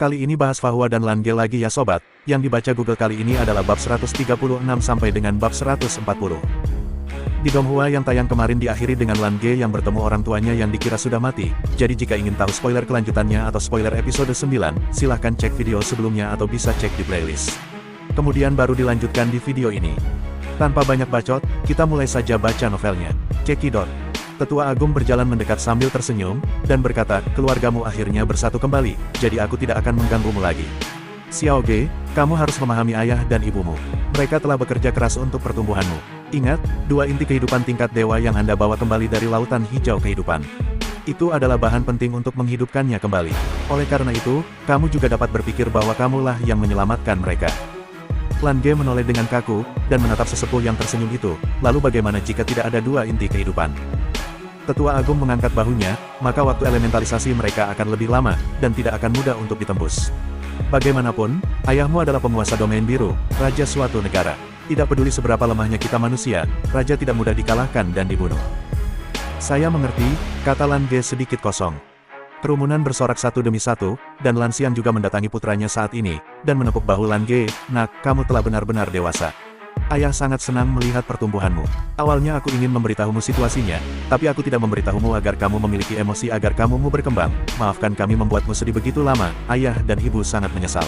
Kali ini bahas Fahua dan Lan Ge lagi ya sobat, yang dibaca Google kali ini adalah bab 136 sampai dengan bab 140. Di Donghua yang tayang kemarin diakhiri dengan Lan Ge yang bertemu orang tuanya yang dikira sudah mati, jadi jika ingin tahu spoiler kelanjutannya atau spoiler episode 9, silahkan cek video sebelumnya atau bisa cek di playlist. Kemudian baru dilanjutkan di video ini. Tanpa banyak bacot, kita mulai saja baca novelnya. Cekidot. Tetua Agung berjalan mendekat sambil tersenyum, dan berkata, keluargamu akhirnya bersatu kembali, jadi aku tidak akan mengganggumu lagi. Xiao Ge, kamu harus memahami ayah dan ibumu. Mereka telah bekerja keras untuk pertumbuhanmu. Ingat, dua inti kehidupan tingkat dewa yang Anda bawa kembali dari lautan hijau kehidupan. Itu adalah bahan penting untuk menghidupkannya kembali. Oleh karena itu, kamu juga dapat berpikir bahwa kamulah yang menyelamatkan mereka. Lan Ge menoleh dengan kaku, dan menatap sesepuh yang tersenyum itu, lalu bagaimana jika tidak ada dua inti kehidupan? Tetua Agung mengangkat bahunya, maka waktu elementalisasi mereka akan lebih lama, dan tidak akan mudah untuk ditembus. Bagaimanapun, ayahmu adalah penguasa domain biru, raja suatu negara. Tidak peduli seberapa lemahnya kita manusia, raja tidak mudah dikalahkan dan dibunuh. Saya mengerti, kata Lan Ge sedikit kosong. Kerumunan bersorak satu demi satu, dan Lan Xiang juga mendatangi putranya saat ini, dan menepuk bahu Lan Ge, nak, kamu telah benar-benar dewasa. Ayah sangat senang melihat pertumbuhanmu. Awalnya aku ingin memberitahumu situasinya, tapi aku tidak memberitahumu agar kamu memiliki emosi agar kamu berkembang. Maafkan kami membuatmu sedih begitu lama, ayah dan ibu sangat menyesal.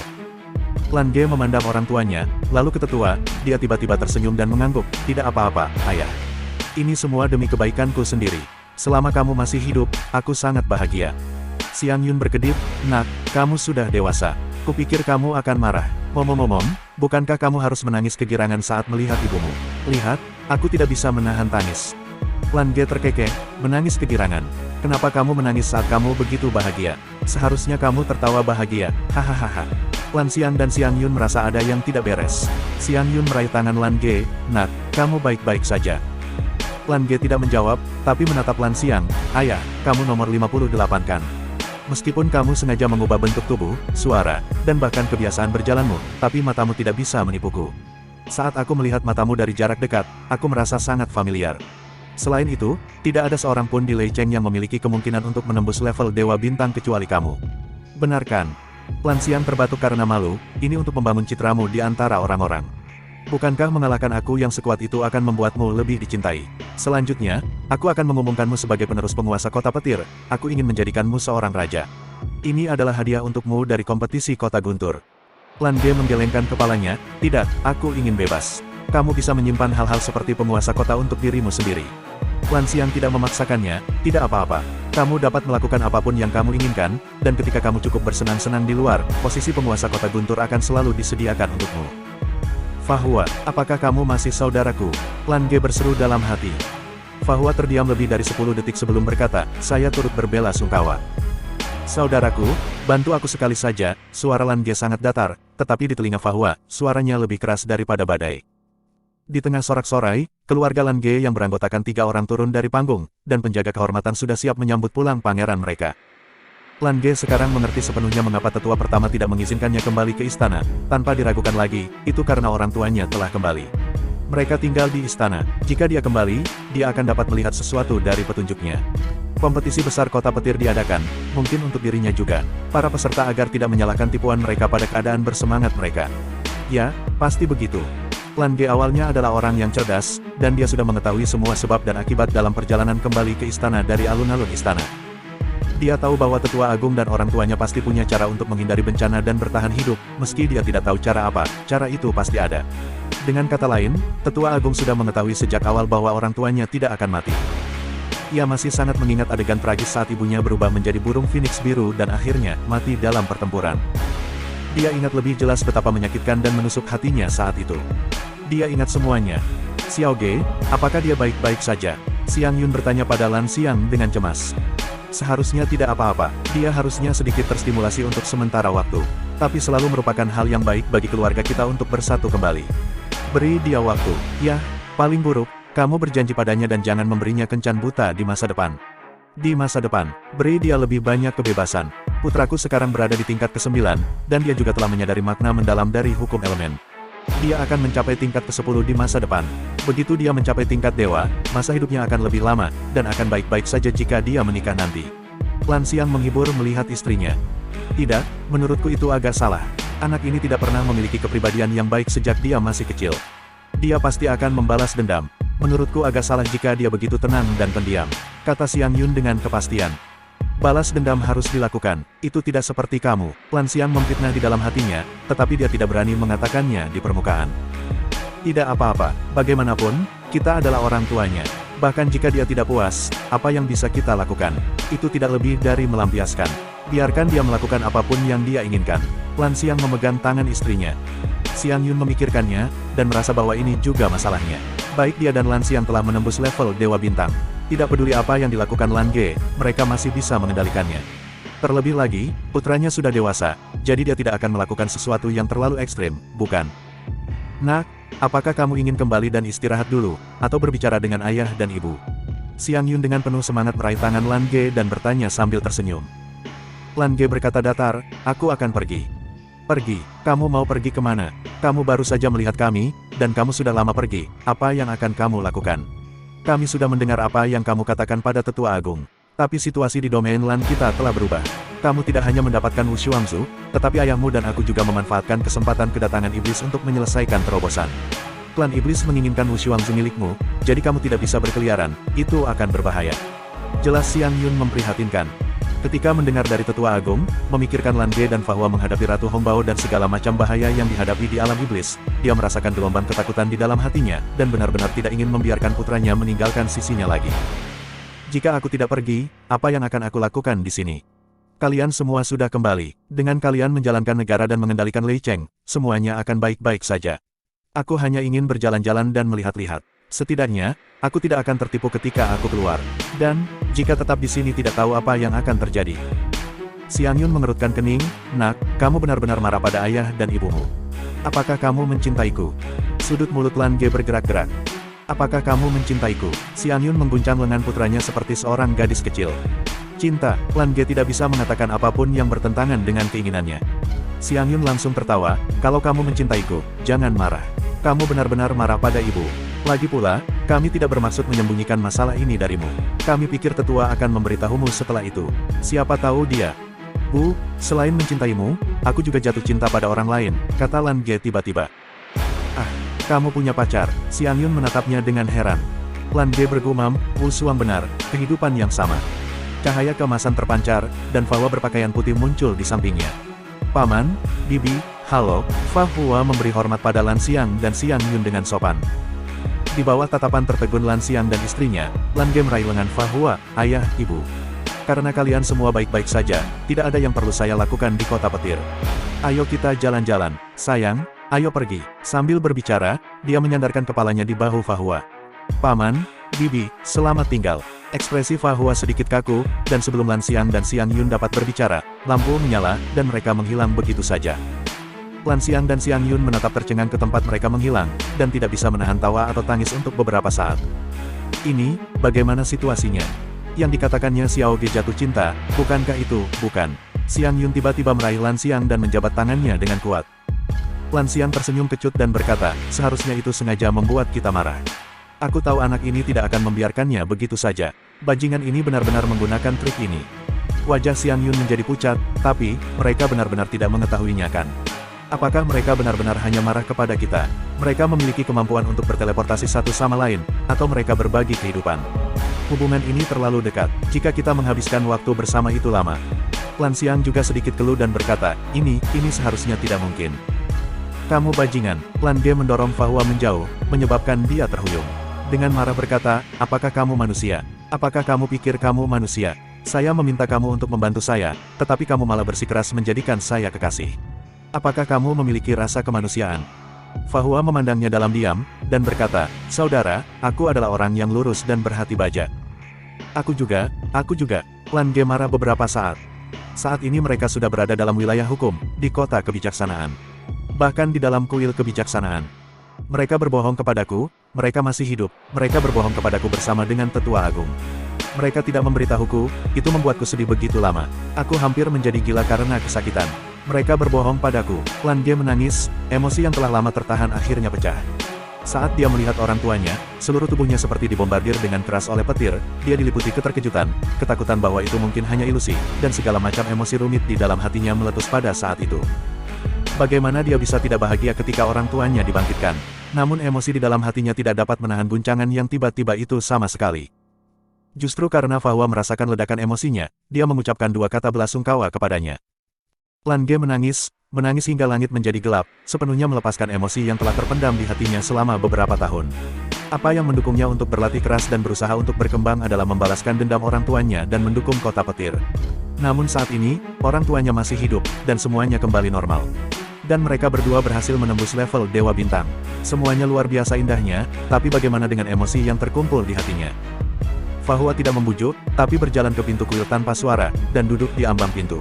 Lan Ge memandang orang tuanya, lalu ke tetua, dia tiba-tiba tersenyum dan mengangguk, tidak apa-apa, ayah. Ini semua demi kebaikanku sendiri. Selama kamu masih hidup, aku sangat bahagia. Xiang Yun berkedip, nak, kamu sudah dewasa. Kupikir kamu akan marah. Momom, bukankah kamu harus menangis kegirangan saat melihat ibumu? Lihat, aku tidak bisa menahan tangis. Lan Ge terkekeh, menangis kegirangan. Kenapa kamu menangis saat kamu begitu bahagia? Seharusnya kamu tertawa bahagia, hahaha. Lan Xiang dan Xiang Yun merasa ada yang tidak beres. Xiang Yun meraih tangan Lan Ge, nak, kamu baik-baik saja. Lan Ge tidak menjawab, tapi menatap Lan Xiang, ayah, kamu nomor 58 kan? Meskipun kamu sengaja mengubah bentuk tubuh, suara, dan bahkan kebiasaan berjalanmu, tapi matamu tidak bisa menipuku. Saat aku melihat matamu dari jarak dekat, aku merasa sangat familiar. Selain itu, tidak ada seorang pun di Lei Cheng yang memiliki kemungkinan untuk menembus level Dewa Bintang kecuali kamu. Benarkan? Lan Xiang terbatuk karena malu, ini untuk membangun citramu di antara orang-orang. Bukankah mengalahkan aku yang sekuat itu akan membuatmu lebih dicintai? Selanjutnya, aku akan mengumumkanmu sebagai penerus penguasa kota petir, aku ingin menjadikanmu seorang raja. Ini adalah hadiah untukmu dari kompetisi kota guntur. Lan Ge menggelengkan kepalanya, tidak, aku ingin bebas. Kamu bisa menyimpan hal-hal seperti penguasa kota untuk dirimu sendiri. Lan Xiang tidak memaksakannya, tidak apa-apa. Kamu dapat melakukan apapun yang kamu inginkan, dan ketika kamu cukup bersenang-senang di luar, posisi penguasa kota guntur akan selalu disediakan untukmu. Fahua, apakah kamu masih saudaraku? Lan Ge berseru dalam hati. Fahua terdiam lebih dari 10 detik sebelum berkata, saya turut berbela sungkawa. Saudaraku, bantu aku sekali saja, suara Lan Ge sangat datar, tetapi di telinga Fahua, suaranya lebih keras daripada badai. Di tengah sorak-sorai, keluarga Lan Ge yang beranggotakan 3 orang turun dari panggung, dan penjaga kehormatan sudah siap menyambut pulang pangeran mereka. Lan Ge sekarang mengerti sepenuhnya mengapa tetua pertama tidak mengizinkannya kembali ke istana, tanpa diragukan lagi, itu karena orang tuanya telah kembali. Mereka tinggal di istana, jika dia kembali, dia akan dapat melihat sesuatu dari petunjuknya. Kompetisi besar kota petir diadakan, mungkin untuk dirinya juga, para peserta agar tidak menyalahkan tipuan mereka pada keadaan bersemangat mereka. Ya, pasti begitu. Lan Ge awalnya adalah orang yang cerdas, dan dia sudah mengetahui semua sebab dan akibat dalam perjalanan kembali ke istana dari alun-alun istana. Dia tahu bahwa tetua agung dan orang tuanya pasti punya cara untuk menghindari bencana dan bertahan hidup, meski dia tidak tahu cara apa, cara itu pasti ada. Dengan kata lain, tetua agung sudah mengetahui sejak awal bahwa orang tuanya tidak akan mati. Ia masih sangat mengingat adegan tragis saat ibunya berubah menjadi burung phoenix biru dan akhirnya mati dalam pertempuran. Dia ingat lebih jelas betapa menyakitkan dan menusuk hatinya saat itu. Dia ingat semuanya. Xiao Ge, apakah dia baik-baik saja? Xiang Yun bertanya pada Lan Xiang dengan cemas. Seharusnya tidak apa-apa, dia harusnya sedikit terstimulasi untuk sementara waktu. Tapi selalu merupakan hal yang baik bagi keluarga kita untuk bersatu kembali. Beri dia waktu, ya, paling buruk, kamu berjanji padanya dan jangan memberinya kencan buta di masa depan. Di masa depan, beri dia lebih banyak kebebasan. Putraku sekarang berada di tingkat ke-9, dan dia juga telah menyadari makna mendalam dari hukum elemen. Dia akan mencapai tingkat ke-10 di masa depan. Begitu dia mencapai tingkat dewa, masa hidupnya akan lebih lama, dan akan baik-baik saja jika dia menikah nanti. Lan Xiang menghibur melihat istrinya. Tidak, menurutku itu agak salah. Anak ini tidak pernah memiliki kepribadian yang baik sejak dia masih kecil. Dia pasti akan membalas dendam. Menurutku agak salah jika dia begitu tenang dan pendiam, kata Xiang Yun dengan kepastian. Balas dendam harus dilakukan, itu tidak seperti kamu. Lan Xiang memfitnah di dalam hatinya, tetapi dia tidak berani mengatakannya di permukaan. Tidak apa-apa, bagaimanapun, kita adalah orang tuanya. Bahkan jika dia tidak puas, apa yang bisa kita lakukan? Itu tidak lebih dari melampiaskan. Biarkan dia melakukan apapun yang dia inginkan. Lan Xiang memegang tangan istrinya. Xiang Yun memikirkannya, dan merasa bahwa ini juga masalahnya. Baik dia dan Lan Xiang telah menembus level Dewa Bintang. Tidak peduli apa yang dilakukan Lan Ge, mereka masih bisa mengendalikannya. Terlebih lagi, putranya sudah dewasa, jadi dia tidak akan melakukan sesuatu yang terlalu ekstrim, bukan? Nak, apakah kamu ingin kembali dan istirahat dulu, atau berbicara dengan ayah dan ibu? Xiang Yun dengan penuh semangat meraih tangan Lan Ge dan bertanya sambil tersenyum. Lan Ge berkata datar, aku akan pergi. Pergi, kamu mau pergi kemana? Kamu baru saja melihat kami, dan kamu sudah lama pergi, apa yang akan kamu lakukan? Kami sudah mendengar apa yang kamu katakan pada Tetua Agung. Tapi situasi di domain Lan kita telah berubah. Kamu tidak hanya mendapatkan Wu Xuangzu, tetapi ayahmu dan aku juga memanfaatkan kesempatan kedatangan iblis untuk menyelesaikan terobosan. Klan iblis menginginkan Wu Xuangzu milikmu, jadi kamu tidak bisa berkeliaran, itu akan berbahaya. Jelas Xiang Yun memprihatinkan. Ketika mendengar dari Tetua Agung, memikirkan Lan Ge dan Fa Hua menghadapi Ratu Hongbao dan segala macam bahaya yang dihadapi di alam iblis, dia merasakan gelombang ketakutan di dalam hatinya, dan benar-benar tidak ingin membiarkan putranya meninggalkan sisinya lagi. Jika aku tidak pergi, apa yang akan aku lakukan di sini? Kalian semua sudah kembali. Dengan kalian menjalankan negara dan mengendalikan Lei Cheng, semuanya akan baik-baik saja. Aku hanya ingin berjalan-jalan dan melihat-lihat. Setidaknya, aku tidak akan tertipu ketika aku keluar. Dan, jika tetap di sini tidak tahu apa yang akan terjadi. Xiang Yun mengerutkan kening, nak, kamu benar-benar marah pada ayah dan ibumu. Apakah kamu mencintaiku? Sudut mulut Lan Ge bergerak-gerak. Apakah kamu mencintaiku? Xiang Yun mengguncang lengan putranya seperti seorang gadis kecil. Cinta, Lan Ge tidak bisa mengatakan apapun yang bertentangan dengan keinginannya. Xiang Yun langsung tertawa, kalau kamu mencintaiku, jangan marah. Kamu benar-benar marah pada ibu. Lagi pula, kami tidak bermaksud menyembunyikan masalah ini darimu. Kami pikir tetua akan memberitahumu setelah itu. Siapa tahu dia. Bu, selain mencintaimu, aku juga jatuh cinta pada orang lain, kata Lan Ge tiba-tiba. Ah, kamu punya pacar. Xiang Yun menatapnya dengan heran. Lan Ge bergumam, Wu Xuang benar, kehidupan yang sama. Cahaya keemasan terpancar, dan Fa Hua berpakaian putih muncul di sampingnya. Paman, Bibi, halo, Fa Hua memberi hormat pada Lan Xiang dan Xiang Yun dengan sopan. Di bawah tatapan tertegun Lan Xiang dan istrinya, Lan Ge meraih lengan Fa Hua, ayah, ibu. Karena kalian semua baik-baik saja, tidak ada yang perlu saya lakukan di kota petir. Ayo kita jalan-jalan, sayang, ayo pergi. Sambil berbicara, dia menyandarkan kepalanya di bahu Fa Hua. Paman, Bibi, selamat tinggal. Ekspresi Fa Hua sedikit kaku, dan sebelum Lan Xiang dan Xiang Yun dapat berbicara, lampu menyala, dan mereka menghilang begitu saja. Lan Xiang dan Xiang Yun menatap tercengang ke tempat mereka menghilang, dan tidak bisa menahan tawa atau tangis untuk beberapa saat. Ini, bagaimana situasinya? Yang dikatakannya Xiao Ge jatuh cinta, bukankah itu, bukan? Xiang Yun tiba-tiba meraih Lan Xiang dan menjabat tangannya dengan kuat. Lan Xiang tersenyum kecut dan berkata, seharusnya itu sengaja membuat kita marah. Aku tahu anak ini tidak akan membiarkannya begitu saja. Bajingan ini benar-benar menggunakan trik ini. Wajah Xiang Yun menjadi pucat, tapi, mereka benar-benar tidak mengetahuinya kan? Apakah mereka benar-benar hanya marah kepada kita? Mereka memiliki kemampuan untuk berteleportasi satu sama lain, atau mereka berbagi kehidupan. Hubungan ini terlalu dekat, jika kita menghabiskan waktu bersama itu lama. Lan Xiang juga sedikit keluh dan berkata, ini seharusnya tidak mungkin. Kamu bajingan. Lan Ge mendorong Fa Hua menjauh, menyebabkan dia terhuyung. Dengan marah berkata, apakah kamu manusia? Apakah kamu pikir kamu manusia? Saya meminta kamu untuk membantu saya, tetapi kamu malah bersikeras menjadikan saya kekasih. Apakah kamu memiliki rasa kemanusiaan? Fa Hua memandangnya dalam diam, dan berkata, saudara, aku adalah orang yang lurus dan berhati baja. Aku juga. Lan Ge marah beberapa saat. Saat ini mereka sudah berada dalam wilayah hukum, di kota kebijaksanaan. Bahkan di dalam kuil kebijaksanaan. Mereka berbohong kepadaku, mereka masih hidup, mereka berbohong kepadaku bersama dengan Tetua Agung. Mereka tidak memberitahuku, itu membuatku sedih begitu lama. Aku hampir menjadi gila karena kesakitan. Mereka berbohong padaku. Lan Ge menangis, emosi yang telah lama tertahan akhirnya pecah. Saat dia melihat orang tuanya, seluruh tubuhnya seperti dibombardir dengan keras oleh petir, dia diliputi keterkejutan, ketakutan bahwa itu mungkin hanya ilusi, dan segala macam emosi rumit di dalam hatinya meletus pada saat itu. Bagaimana dia bisa tidak bahagia ketika orang tuanya dibangkitkan? Namun emosi di dalam hatinya tidak dapat menahan guncangan yang tiba-tiba itu sama sekali. Justru karena Fahua merasakan ledakan emosinya, dia mengucapkan dua kata belasungkawa kepadanya. Lan Ge menangis hingga langit menjadi gelap, sepenuhnya melepaskan emosi yang telah terpendam di hatinya selama beberapa tahun. Apa yang mendukungnya untuk berlatih keras dan berusaha untuk berkembang adalah membalaskan dendam orang tuanya dan mendukung kota petir. Namun saat ini, orang tuanya masih hidup, dan semuanya kembali normal. Dan mereka berdua berhasil menembus level Dewa Bintang. Semuanya luar biasa indahnya, tapi bagaimana dengan emosi yang terkumpul di hatinya? Fahua tidak membujuk, tapi berjalan ke pintu kuil tanpa suara, dan duduk di ambang pintu.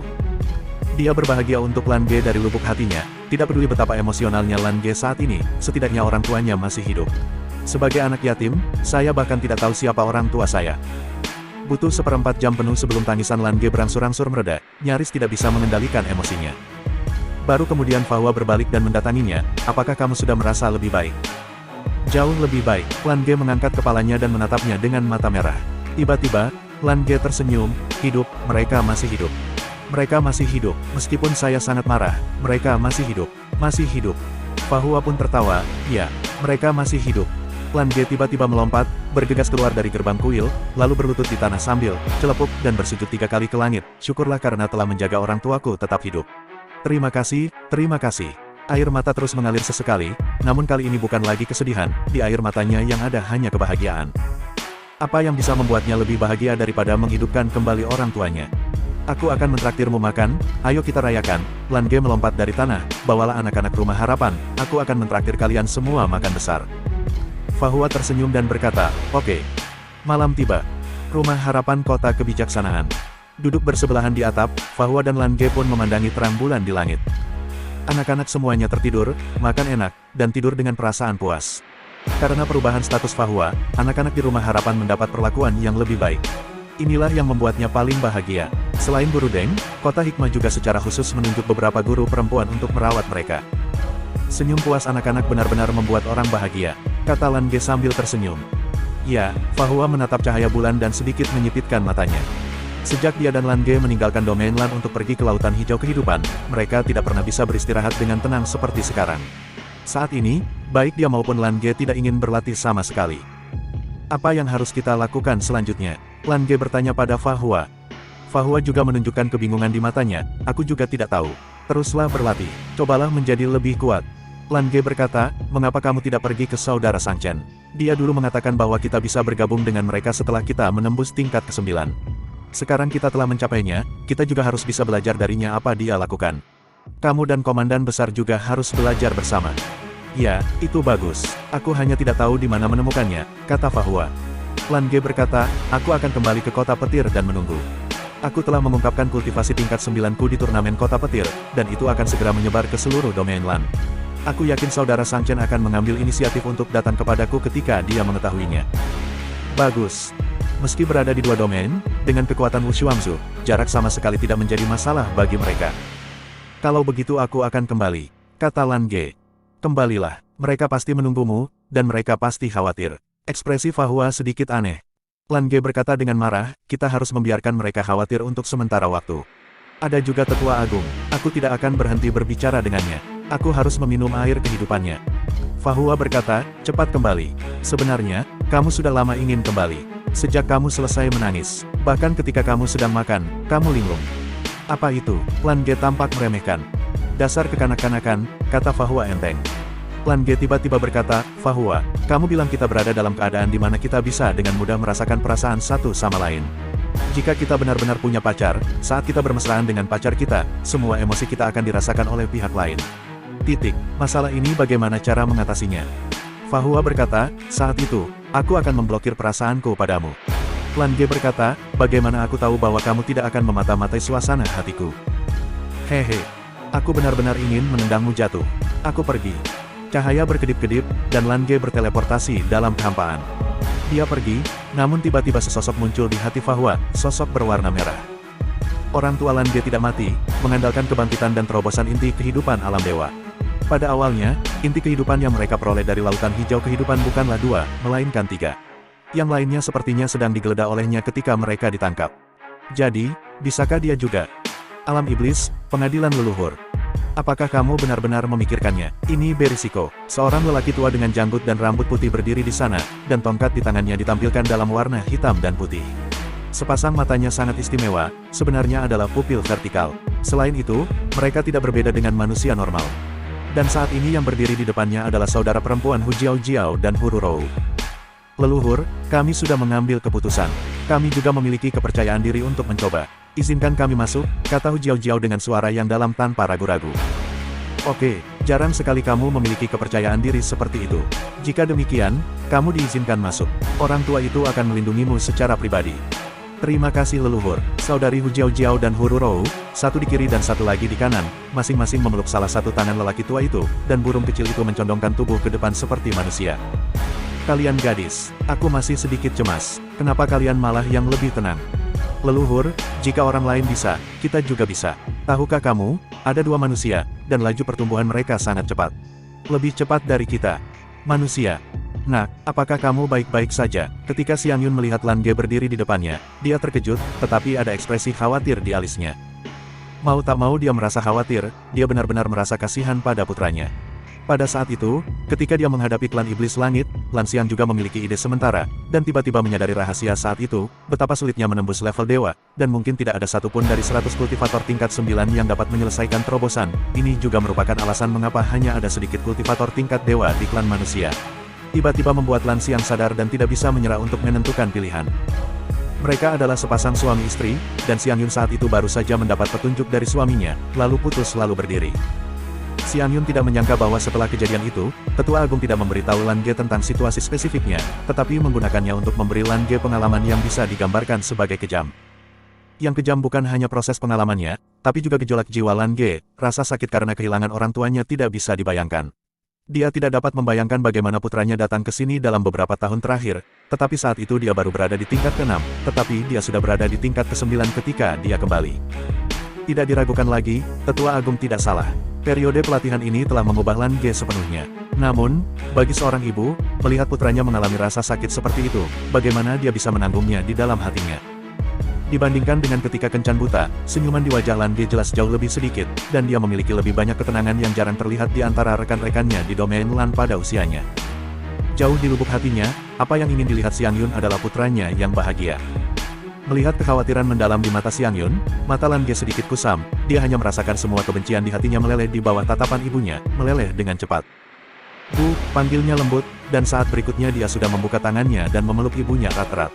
Dia berbahagia untuk Lan Ge dari lubuk hatinya, tidak peduli betapa emosionalnya Lan Ge saat ini, setidaknya orang tuanya masih hidup. Sebagai anak yatim, saya bahkan tidak tahu siapa orang tua saya. Butuh seperempat jam penuh sebelum tangisan Lan Ge berangsur-angsur mereda, nyaris tidak bisa mengendalikan emosinya. Baru kemudian Fahua berbalik dan mendatanginya, apakah kamu sudah merasa lebih baik? Jauh lebih baik, Lan Ge mengangkat kepalanya dan menatapnya dengan mata merah. Tiba-tiba, Lan Ge tersenyum, hidup, mereka masih hidup. Mereka masih hidup, meskipun saya sangat marah, mereka masih hidup, masih hidup. Fahua pun tertawa, ya, mereka masih hidup. Lan Ge tiba-tiba melompat, bergegas keluar dari gerbang kuil, lalu berlutut di tanah sambil celepuk dan bersujud 3 kali ke langit. Syukurlah karena telah menjaga orang tuaku tetap hidup. Terima kasih, terima kasih. Air mata terus mengalir sesekali, namun kali ini bukan lagi kesedihan, di air matanya yang ada hanya kebahagiaan. Apa yang bisa membuatnya lebih bahagia daripada menghidupkan kembali orang tuanya? Aku akan mentraktirmu makan, ayo kita rayakan. Lan Ge melompat dari tanah, bawalah anak-anak rumah harapan, aku akan mentraktir kalian semua makan besar. Fahua tersenyum dan berkata, oke. Malam tiba. Rumah harapan kota kebijaksanaan. Duduk bersebelahan di atap, Fahua dan Lan Ge pun memandangi terang bulan di langit. Anak-anak semuanya tertidur, makan enak, dan tidur dengan perasaan puas. Karena perubahan status Fahua, anak-anak di rumah harapan mendapat perlakuan yang lebih baik. Inilah yang membuatnya paling bahagia. Selain guru Deng, kota hikmah juga secara khusus menunjuk beberapa guru perempuan untuk merawat mereka. Senyum puas anak-anak benar-benar membuat orang bahagia, kata Lan Ge sambil tersenyum. Ya, Fahua menatap cahaya bulan dan sedikit menyipitkan matanya. Sejak dia dan Lan Ge meninggalkan domain Lan untuk pergi ke lautan hijau kehidupan, mereka tidak pernah bisa beristirahat dengan tenang seperti sekarang. Saat ini, baik dia maupun Lan Ge tidak ingin berlatih sama sekali. Apa yang harus kita lakukan selanjutnya? Lan Ge bertanya pada Fahua. Fahua juga menunjukkan kebingungan di matanya, aku juga tidak tahu. Teruslah berlatih, cobalah menjadi lebih kuat. Lan Ge berkata, mengapa kamu tidak pergi ke saudara Sang Chen? Dia dulu mengatakan bahwa kita bisa bergabung dengan mereka setelah kita menembus tingkat ke-9. Sekarang kita telah mencapainya, kita juga harus bisa belajar darinya apa dia lakukan. Kamu dan komandan besar juga harus belajar bersama. Ya, itu bagus. Aku hanya tidak tahu di mana menemukannya, kata Fahua. Lan Ge berkata, aku akan kembali ke kota petir dan menunggu. Aku telah mengungkapkan kultivasi tingkat 9-ku di turnamen kota petir, dan itu akan segera menyebar ke seluruh domain Lan. Aku yakin saudara Sang Chen akan mengambil inisiatif untuk datang kepadaku ketika dia mengetahuinya. Bagus. Meski berada di 2 domain, dengan kekuatan Wushuangzu, jarak sama sekali tidak menjadi masalah bagi mereka. Kalau begitu aku akan kembali, kata Lan Ge. Kembalilah, mereka pasti menunggumu, dan mereka pasti khawatir. Ekspresi Fahua sedikit aneh. Lan Ge berkata dengan marah, kita harus membiarkan mereka khawatir untuk sementara waktu. Ada juga tetua agung, aku tidak akan berhenti berbicara dengannya. Aku harus meminum air kehidupannya. Fahua berkata, cepat kembali. Sebenarnya, kamu sudah lama ingin kembali. Sejak kamu selesai menangis, bahkan ketika kamu sedang makan, kamu linglung. Apa itu? Lan Ge tampak meremehkan. Dasar kekanak-kanakan, kata Fahua enteng. Lan Ge tiba-tiba berkata, Fahua, kamu bilang kita berada dalam keadaan di mana kita bisa dengan mudah merasakan perasaan satu sama lain. Jika kita benar-benar punya pacar, saat kita bermesraan dengan pacar kita, semua emosi kita akan dirasakan oleh pihak lain. Titik. Masalah ini bagaimana cara mengatasinya? Fahua berkata, saat itu, aku akan memblokir perasaanku padamu. Lan Ge berkata, bagaimana aku tahu bahwa kamu tidak akan memata-matai suasana hatiku? Hehe. Aku benar-benar ingin menendangmu jatuh. Aku pergi. Cahaya berkedip-kedip, dan Lan Ge berteleportasi dalam kehampaan. Dia pergi, namun tiba-tiba sesosok muncul di hati Fahua, sosok berwarna merah. Orang tua Lan Ge tidak mati, mengandalkan kebangkitan dan terobosan inti kehidupan alam dewa. Pada awalnya, inti kehidupan yang mereka peroleh dari lautan hijau kehidupan bukanlah 2, melainkan 3. Yang lainnya sepertinya sedang digeledah olehnya ketika mereka ditangkap. Jadi, bisakah dia juga? Alam iblis, pengadilan leluhur. Apakah kamu benar-benar memikirkannya? Ini berisiko. Seorang lelaki tua dengan janggut dan rambut putih berdiri di sana, dan tongkat di tangannya ditampilkan dalam warna hitam dan putih. Sepasang matanya sangat istimewa, sebenarnya adalah pupil vertikal. Selain itu, mereka tidak berbeda dengan manusia normal. Dan saat ini yang berdiri di depannya adalah saudara perempuan Hu Jiao dan Hu Rurou. Leluhur, kami sudah mengambil keputusan. Kami juga memiliki kepercayaan diri untuk mencoba. Izinkan kami masuk, kata Hu Jiao dengan suara yang dalam tanpa ragu-ragu. Oke, jarang sekali kamu memiliki kepercayaan diri seperti itu. Jika demikian, kamu diizinkan masuk. Orang tua itu akan melindungimu secara pribadi. Terima kasih leluhur. Saudari Hu Jiao dan Hu Rurou, satu di kiri dan satu lagi di kanan, masing-masing memeluk salah satu tangan lelaki tua itu, dan burung kecil itu mencondongkan tubuh ke depan seperti manusia. Kalian gadis, aku masih sedikit cemas. Kenapa kalian malah yang lebih tenang? Leluhur, jika orang lain bisa, kita juga bisa. Tahukah kamu, ada 2 manusia, dan laju pertumbuhan mereka sangat cepat. Lebih cepat dari kita. Manusia. Nak, apakah kamu baik-baik saja? Ketika Xiang Yun melihat Lan Ge berdiri di depannya, dia terkejut, tetapi ada ekspresi khawatir di alisnya. Mau tak mau dia merasa khawatir, dia benar-benar merasa kasihan pada putranya. Pada saat itu, ketika dia menghadapi klan iblis langit, Lan Xiang juga memiliki ide sementara, dan tiba-tiba menyadari rahasia saat itu, betapa sulitnya menembus level dewa, dan mungkin tidak ada satupun dari 100 kultivator tingkat 9 yang dapat menyelesaikan terobosan. Ini juga merupakan alasan mengapa hanya ada sedikit kultivator tingkat dewa di klan manusia. Tiba-tiba membuat Lan Xiang sadar dan tidak bisa menyerah untuk menentukan pilihan. Mereka adalah sepasang suami istri, dan Xiang Yun saat itu baru saja mendapat petunjuk dari suaminya, lalu putus lalu berdiri. Xiang Yun tidak menyangka bahwa setelah kejadian itu, Tetua Agung tidak memberitahu Lan Ge tentang situasi spesifiknya, tetapi menggunakannya untuk memberi Lan Ge pengalaman yang bisa digambarkan sebagai kejam. Yang kejam bukan hanya proses pengalamannya, tapi juga gejolak jiwa Lan Ge, rasa sakit karena kehilangan orang tuanya tidak bisa dibayangkan. Dia tidak dapat membayangkan bagaimana putranya datang ke sini dalam beberapa tahun terakhir, tetapi saat itu dia baru berada di tingkat ke-6, tetapi dia sudah berada di tingkat ke-9 ketika dia kembali. Tidak diragukan lagi, Tetua Agung tidak salah. Periode pelatihan ini telah mengubah Lan Ge sepenuhnya. Namun, bagi seorang ibu, melihat putranya mengalami rasa sakit seperti itu, bagaimana dia bisa menanggungnya di dalam hatinya? Dibandingkan dengan ketika kencan buta, senyuman di wajah Lan Ge jelas jauh lebih sedikit, dan dia memiliki lebih banyak ketenangan yang jarang terlihat di antara rekan-rekannya di domain Lan pada usianya. Jauh di lubuk hatinya, apa yang ingin dilihat Xiang Yun adalah putranya yang bahagia. Melihat kekhawatiran mendalam di mata Xiang Yun, mata Lan Ge sedikit kusam, dia hanya merasakan semua kebencian di hatinya meleleh di bawah tatapan ibunya, meleleh dengan cepat. Bu, panggilnya lembut, dan saat berikutnya dia sudah membuka tangannya dan memeluk ibunya erat-erat.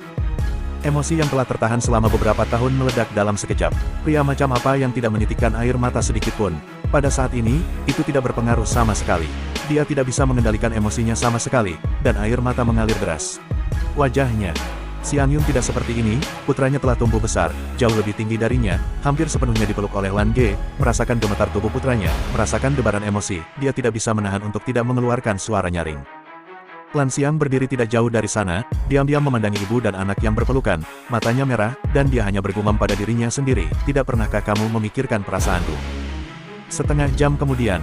Emosi yang telah tertahan selama beberapa tahun meledak dalam sekejap. Pria macam apa yang tidak menitikkan air mata sedikitpun? Pada saat ini, itu tidak berpengaruh sama sekali. Dia tidak bisa mengendalikan emosinya sama sekali, dan air mata mengalir deras. Wajahnya. Xiang Yun tidak seperti ini, putranya telah tumbuh besar, jauh lebih tinggi darinya, hampir sepenuhnya dipeluk oleh Lan Ge, merasakan gemetar tubuh putranya, merasakan debaran emosi, dia tidak bisa menahan untuk tidak mengeluarkan suara nyaring. Lan Xiang berdiri tidak jauh dari sana, diam-diam memandangi ibu dan anak yang berpelukan, matanya merah, dan dia hanya bergumam pada dirinya sendiri, tidak pernahkah kamu memikirkan perasaanku? Setengah jam kemudian,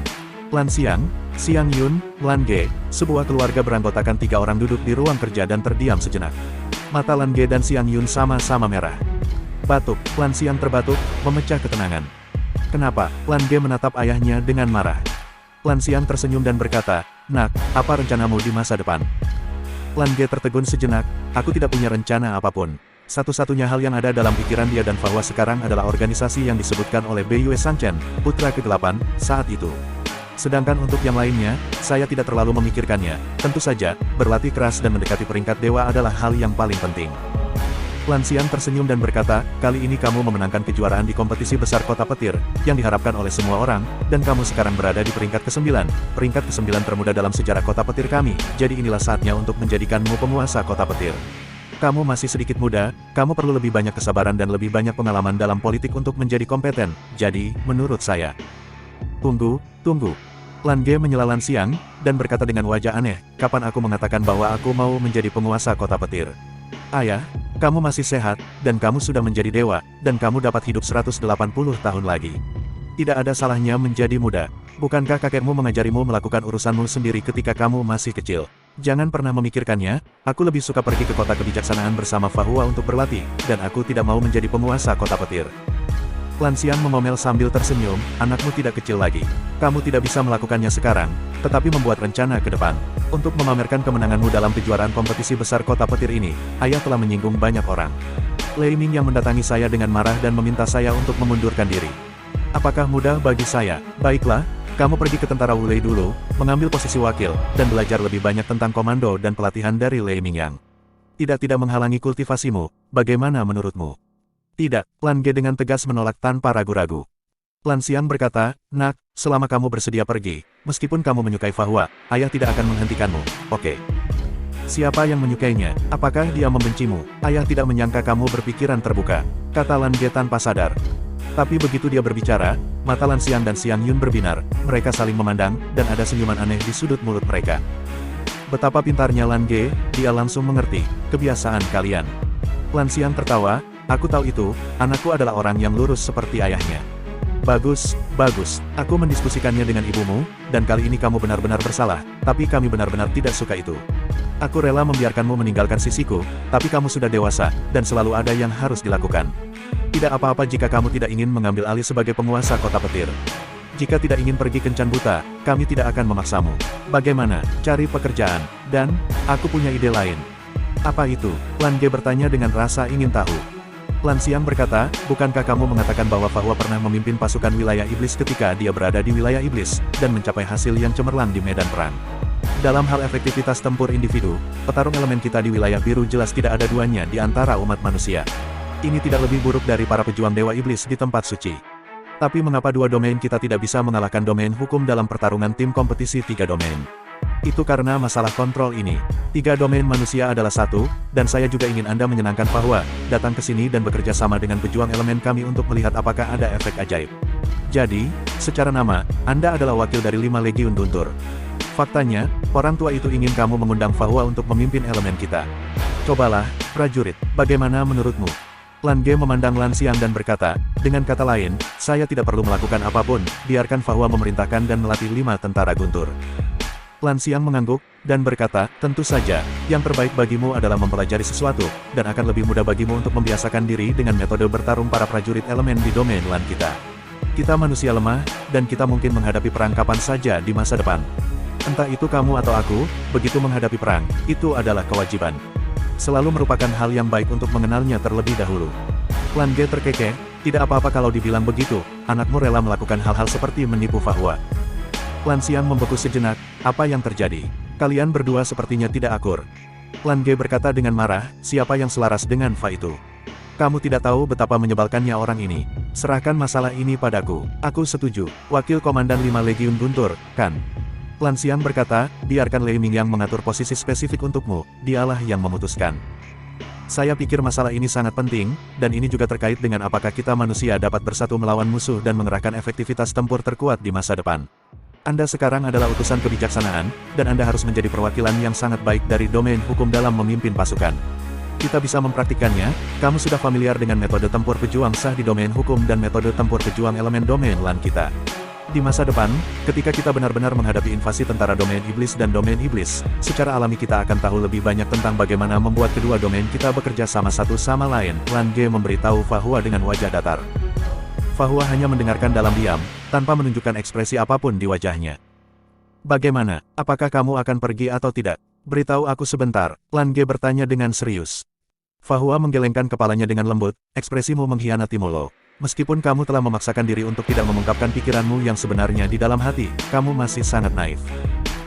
Lan Xiang, Xiang Yun, Lan Ge, sebuah keluarga beranggotakan 3 orang duduk di ruang kerja dan terdiam sejenak. Mata Lan Ge dan Xiang Yun sama-sama merah. Batuk, Lan Xiang terbatuk, memecah ketenangan. Kenapa? Lan Ge menatap ayahnya dengan marah. Lan Xiang tersenyum dan berkata, "Nak, apa rencanamu di masa depan?" Lan Ge tertegun sejenak, "Aku tidak punya rencana apapun. Satu-satunya hal yang ada dalam pikiran dia dan Fahwa sekarang adalah organisasi yang disebutkan oleh Beiyue Sanchen, putra ke-8, saat itu. Sedangkan untuk yang lainnya, saya tidak terlalu memikirkannya. Tentu saja, berlatih keras dan mendekati peringkat dewa adalah hal yang paling penting." Lan Xiang tersenyum dan berkata, "Kali ini kamu memenangkan kejuaraan di kompetisi besar kota petir, yang diharapkan oleh semua orang, dan kamu sekarang berada di peringkat ke-9, peringkat ke-9 termuda dalam sejarah kota petir kami, jadi inilah saatnya untuk menjadikanmu penguasa kota petir. Kamu masih sedikit muda, kamu perlu lebih banyak kesabaran dan lebih banyak pengalaman dalam politik untuk menjadi kompeten, jadi, menurut saya." Tunggu. Lan Ge menyela Lan Xiang, dan berkata dengan wajah aneh, "Kapan aku mengatakan bahwa aku mau menjadi penguasa kota petir? Ayah, kamu masih sehat, dan kamu sudah menjadi dewa, dan kamu dapat hidup 180 tahun lagi. Tidak ada salahnya menjadi muda. Bukankah kakekmu mengajarimu melakukan urusanmu sendiri ketika kamu masih kecil? Jangan pernah memikirkannya, aku lebih suka pergi ke kota kebijaksanaan bersama Fahua untuk berlatih, dan aku tidak mau menjadi penguasa kota petir. Lan Xiang memomel sambil tersenyum, anakmu tidak kecil lagi. Kamu tidak bisa melakukannya sekarang, tetapi membuat rencana ke depan. Untuk memamerkan kemenanganmu dalam kejuaraan kompetisi besar kota petir ini, ayah telah menyinggung banyak orang. Lei Ming yang mendatangi saya dengan marah dan meminta saya untuk memundurkan diri. Apakah mudah bagi saya? Baiklah, kamu pergi ke tentara Wulei dulu, mengambil posisi wakil, dan belajar lebih banyak tentang komando dan pelatihan dari Lei Mingyang. Tidak menghalangi kultivasimu, bagaimana menurutmu? Tidak, Lan Ge dengan tegas menolak tanpa ragu-ragu. Lan Xiang berkata, nak, selama kamu bersedia pergi, meskipun kamu menyukai Fahua, ayah tidak akan menghentikanmu, oke? Siapa yang menyukainya? Apakah dia membencimu? Ayah tidak menyangka kamu berpikiran terbuka, kata Lan Ge tanpa sadar. Tapi begitu dia berbicara, mata Lan Xiang dan Xiang Yun berbinar, mereka saling memandang, dan ada senyuman aneh di sudut mulut mereka. Betapa pintarnya Lan Ge, dia langsung mengerti, kebiasaan kalian. Lan Xiang tertawa, aku tahu itu, anakku adalah orang yang lurus seperti ayahnya. Bagus, aku mendiskusikannya dengan ibumu, dan kali ini kamu benar-benar bersalah, tapi kami benar-benar tidak suka itu. Aku rela membiarkanmu meninggalkan sisiku, tapi kamu sudah dewasa, dan selalu ada yang harus dilakukan. Tidak apa-apa jika kamu tidak ingin mengambil alih sebagai penguasa kota petir. Jika tidak ingin pergi kencan buta, kami tidak akan memaksamu. Bagaimana? Cari pekerjaan. Dan, aku punya ide lain. Apa itu? Lan Ge bertanya dengan rasa ingin tahu. Lan Xiang berkata, bukankah kamu mengatakan bahwa Fahua pernah memimpin pasukan wilayah iblis ketika dia berada di wilayah iblis, dan mencapai hasil yang cemerlang di medan perang? Dalam hal efektivitas tempur individu, petarung elemen kita di wilayah biru jelas tidak ada duanya di antara umat manusia. Ini tidak lebih buruk dari para pejuang dewa iblis di tempat suci. Tapi mengapa dua domain kita tidak bisa mengalahkan domain hukum dalam pertarungan tim kompetisi 3 domain? Itu karena masalah kontrol ini. 3 domain manusia adalah satu, dan saya juga ingin Anda menyenangkan Fahua, datang ke sini dan bekerja sama dengan pejuang elemen kami untuk melihat apakah ada efek ajaib. Jadi, secara nama, Anda adalah wakil dari 5 legiun Guntur. Faktanya, orang tua itu ingin kamu mengundang Fahua untuk memimpin elemen kita. Cobalah, prajurit, bagaimana menurutmu? Lan Ge memandang Lan Xiang dan berkata, dengan kata lain, saya tidak perlu melakukan apapun, biarkan Fahua memerintahkan dan melatih 5 tentara Guntur. Lan Xiang mengangguk, dan berkata, tentu saja, yang terbaik bagimu adalah mempelajari sesuatu, dan akan lebih mudah bagimu untuk membiasakan diri dengan metode bertarung para prajurit elemen di domain Lan kita. Kita manusia lemah, dan kita mungkin menghadapi perang kapan saja di masa depan. Entah itu kamu atau aku, begitu menghadapi perang, itu adalah kewajiban. Selalu merupakan hal yang baik untuk mengenalnya terlebih dahulu. Lan Ge terkekeh, tidak apa-apa kalau dibilang begitu, anakmu rela melakukan hal-hal seperti menipu Fahua. Lan Xiang membeku sejenak, apa yang terjadi? Kalian berdua sepertinya tidak akur. Lan Ge berkata dengan marah, siapa yang selaras dengan Fa itu? Kamu tidak tahu betapa menyebalkannya orang ini. Serahkan masalah ini padaku. Aku setuju, wakil komandan 5 legiun Guntur, kan? Lan Xiang berkata, biarkan Lei Mingyang mengatur posisi spesifik untukmu, dialah yang memutuskan. Saya pikir masalah ini sangat penting, dan ini juga terkait dengan apakah kita manusia dapat bersatu melawan musuh dan mengerahkan efektivitas tempur terkuat di masa depan. Anda sekarang adalah utusan kebijaksanaan, dan Anda harus menjadi perwakilan yang sangat baik dari domain hukum dalam memimpin pasukan. Kita bisa mempraktikkannya, kamu sudah familiar dengan metode tempur pejuang sah di domain hukum dan metode tempur pejuang elemen domain Lan kita. Di masa depan, ketika kita benar-benar menghadapi invasi tentara domain iblis dan domain iblis, secara alami kita akan tahu lebih banyak tentang bagaimana membuat kedua domain kita bekerja sama satu sama lain. Lan Ge memberitahu Fahua dengan wajah datar. Fahua hanya mendengarkan dalam diam, tanpa menunjukkan ekspresi apapun di wajahnya. Bagaimana, apakah kamu akan pergi atau tidak? Beritahu aku sebentar, Lan Ge bertanya dengan serius. Fahua menggelengkan kepalanya dengan lembut, ekspresimu mengkhianati Mulo. Meskipun kamu telah memaksakan diri untuk tidak mengungkapkan pikiranmu yang sebenarnya di dalam hati, kamu masih sangat naif.